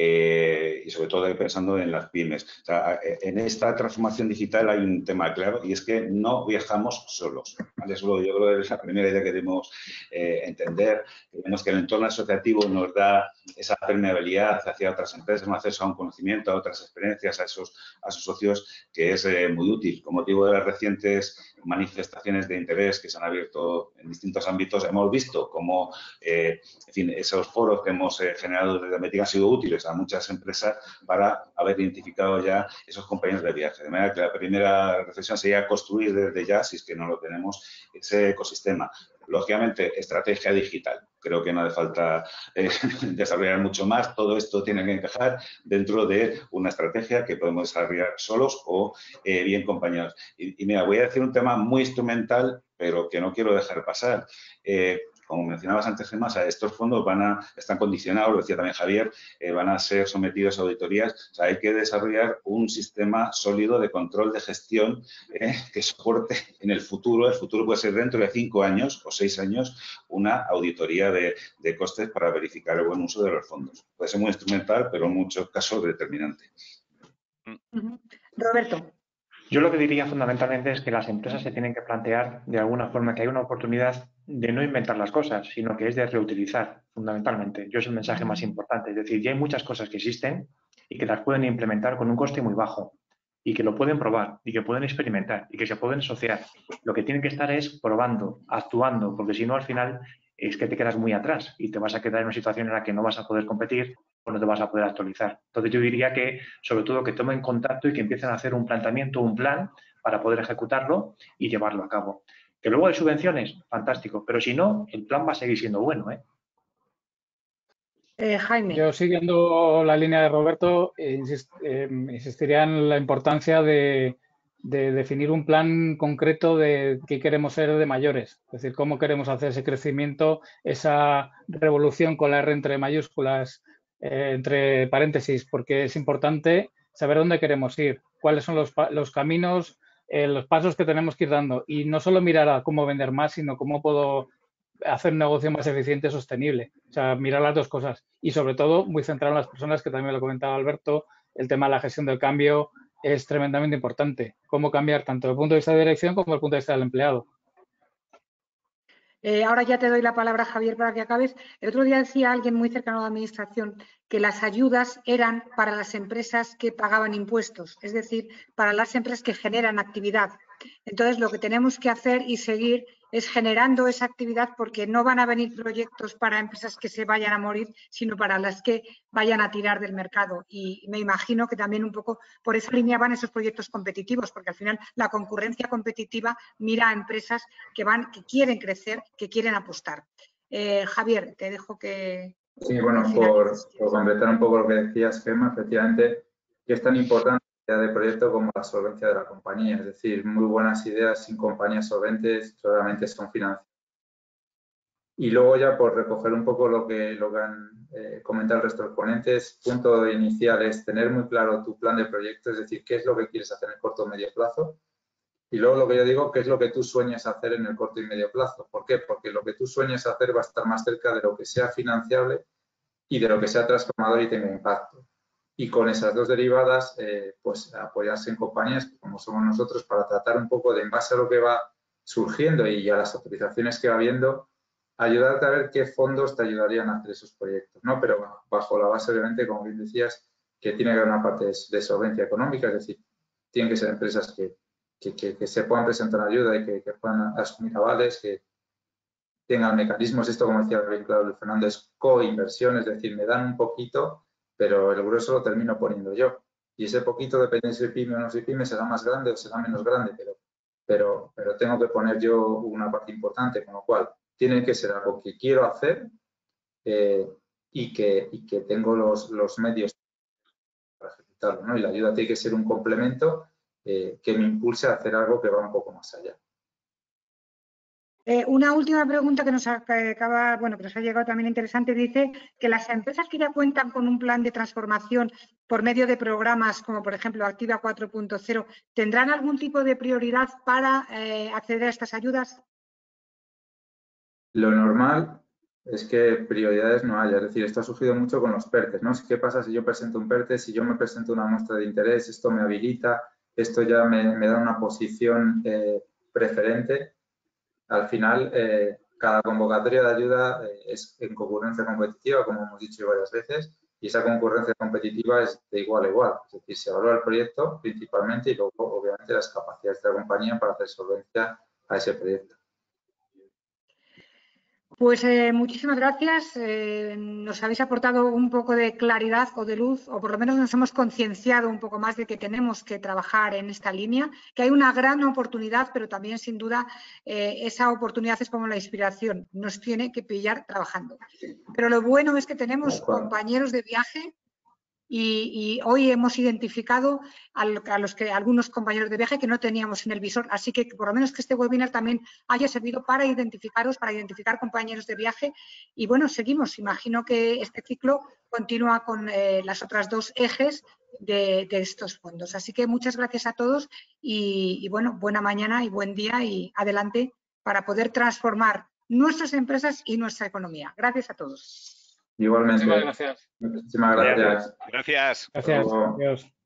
Y sobre todo pensando en las pymes. O sea, en esta transformación digital hay un tema claro y es que no viajamos solos, ¿vale? Eso yo creo que es la primera idea que debemos entender. Vemos que el entorno asociativo nos da esa permeabilidad hacia otras empresas, un acceso a un conocimiento, a otras experiencias, a esos socios, que es muy útil. Con motivo de las recientes manifestaciones de interés que se han abierto en distintos ámbitos, hemos visto cómo, en fin, esos foros que hemos generado desde Ametic han sido útiles a muchas empresas para haber identificado ya esos compañeros de viaje. De manera que la primera reflexión sería construir desde ya, si es que no lo tenemos, ese ecosistema. Lógicamente, estrategia digital. Creo que no hace falta desarrollar mucho más. Todo esto tiene que encajar dentro de una estrategia que podemos desarrollar solos o bien acompañados. Y mira, voy a decir un tema muy instrumental, pero que no quiero dejar pasar. Como mencionabas antes, Gemma, estos fondos están condicionados, lo decía también Javier, van a ser sometidos a auditorías. O sea, hay que desarrollar un sistema sólido de control de gestión que soporte en el futuro. El futuro puede ser dentro de 5 años o 6 años una auditoría de costes para verificar el buen uso de los fondos. Puede ser muy instrumental, pero en muchos casos determinante. Roberto. Yo lo que diría fundamentalmente es que las empresas se tienen que plantear de alguna forma que hay una oportunidad de no inventar las cosas, sino que es de reutilizar, fundamentalmente. Yo es el mensaje más importante. Es decir, ya hay muchas cosas que existen y que las pueden implementar con un coste muy bajo y que lo pueden probar y que pueden experimentar y que se pueden asociar. Lo que tienen que estar es probando, actuando, porque si no, al final es que te quedas muy atrás y te vas a quedar en una situación en la que no vas a poder competir o no te vas a poder actualizar. Entonces yo diría que, sobre todo, que tomen contacto y que empiecen a hacer un planteamiento, un plan para poder ejecutarlo y llevarlo a cabo. Que luego hay subvenciones, fantástico, pero si no, el plan va a seguir siendo bueno, ¿eh? Jaime. Yo, siguiendo la línea de Roberto, insistiría en la importancia de definir un plan concreto de qué queremos ser de mayores, es decir, cómo queremos hacer ese crecimiento, esa revolución con la R entre mayúsculas, entre paréntesis, porque es importante saber dónde queremos ir. cuáles son los caminos, los pasos que tenemos que ir dando. Y no solo mirar a cómo vender más, sino cómo puedo hacer un negocio más eficiente y sostenible. O sea, mirar las dos cosas. Y sobre todo, muy centrado en las personas, que también lo comentaba Alberto, el tema de la gestión del cambio es tremendamente importante. Cómo cambiar tanto desde el punto de vista de dirección como desde el punto de vista del empleado. Ahora ya te doy la palabra, Javier, para que acabes. El otro día decía alguien muy cercano a la Administración que las ayudas eran para las empresas que pagaban impuestos, es decir, para las empresas que generan actividad. Entonces, lo que tenemos que hacer y seguir es generando esa actividad, porque no van a venir proyectos para empresas que se vayan a morir, sino para las que vayan a tirar del mercado. Y me imagino que también un poco por esa línea van esos proyectos competitivos, porque al final la concurrencia competitiva mira a empresas que quieren crecer, que quieren apostar. Javier, te dejo que... Sí, bueno, por completar un poco lo que decías, Gemma, efectivamente, que es tan importante la idea de proyecto como la solvencia de la compañía. Es decir, muy buenas ideas sin compañías solventes solamente son financiadas. Y luego ya por recoger un poco lo que han comentado el resto de ponentes, punto inicial es tener muy claro tu plan de proyecto, es decir, qué es lo que quieres hacer en el corto o medio plazo. Y luego lo que yo digo, qué es lo que tú sueñas hacer en el corto y medio plazo. ¿Por qué? Porque lo que tú sueñas hacer va a estar más cerca de lo que sea financiable y de lo que sea transformador y tenga impacto. Y con esas dos derivadas, pues apoyarse en compañías como somos nosotros para tratar un poco de, en base a lo que va surgiendo y a las autorizaciones que va habiendo, ayudarte a ver qué fondos te ayudarían a hacer esos proyectos, ¿no? Pero bajo la base, obviamente, como bien decías, que tiene que haber una parte de solvencia económica, es decir, tienen que ser empresas que se puedan presentar ayuda y que puedan asumir avales, que tengan mecanismos. Esto, como decía bien claro Fernando, es coinversión, es decir, me dan un poquito, pero el grueso lo termino poniendo yo. Y ese poquito, depende de si pyme o no soy pyme, será más grande o será menos grande, pero tengo que poner yo una parte importante, con lo cual tiene que ser algo que quiero hacer y que tengo los medios para ejecutarlo, ¿no? Y la ayuda tiene que ser un complemento que me impulse a hacer algo que va un poco más allá. Una última pregunta que nos acaba, bueno, que nos ha llegado también interesante, dice que las empresas que ya cuentan con un plan de transformación por medio de programas como, por ejemplo, Activa 4.0, ¿tendrán algún tipo de prioridad para acceder a estas ayudas? Lo normal es que prioridades no haya, es decir, esto ha surgido mucho con los PERTES, ¿no? ¿Qué pasa si yo presento un PERTE? Si yo me presento una muestra de interés, esto me habilita, esto ya me da una posición preferente. Al final, cada convocatoria de ayuda es en concurrencia competitiva, como hemos dicho varias veces, y esa concurrencia competitiva es de igual a igual. Es decir, se valora el proyecto principalmente y luego, obviamente, las capacidades de la compañía para hacer solvencia a ese proyecto. Pues muchísimas gracias. Nos habéis aportado un poco de claridad o de luz, o por lo menos nos hemos concienciado un poco más de que tenemos que trabajar en esta línea, que hay una gran oportunidad, pero también sin duda esa oportunidad es como la inspiración, nos tiene que pillar trabajando. Pero lo bueno es que tenemos compañeros de viaje y hoy hemos identificado a algunos compañeros de viaje que no teníamos en el visor, así que por lo menos que este webinar también haya servido para identificaros, para identificar compañeros de viaje. Y bueno, seguimos. Imagino que este ciclo continúa con las otras dos ejes de estos fondos. Así que muchas gracias a todos y bueno, buena mañana y buen día y adelante para poder transformar nuestras empresas y nuestra economía. Gracias a todos. Igualmente. Muchísimas gracias. Muchísimas gracias. Gracias. Gracias. Adiós.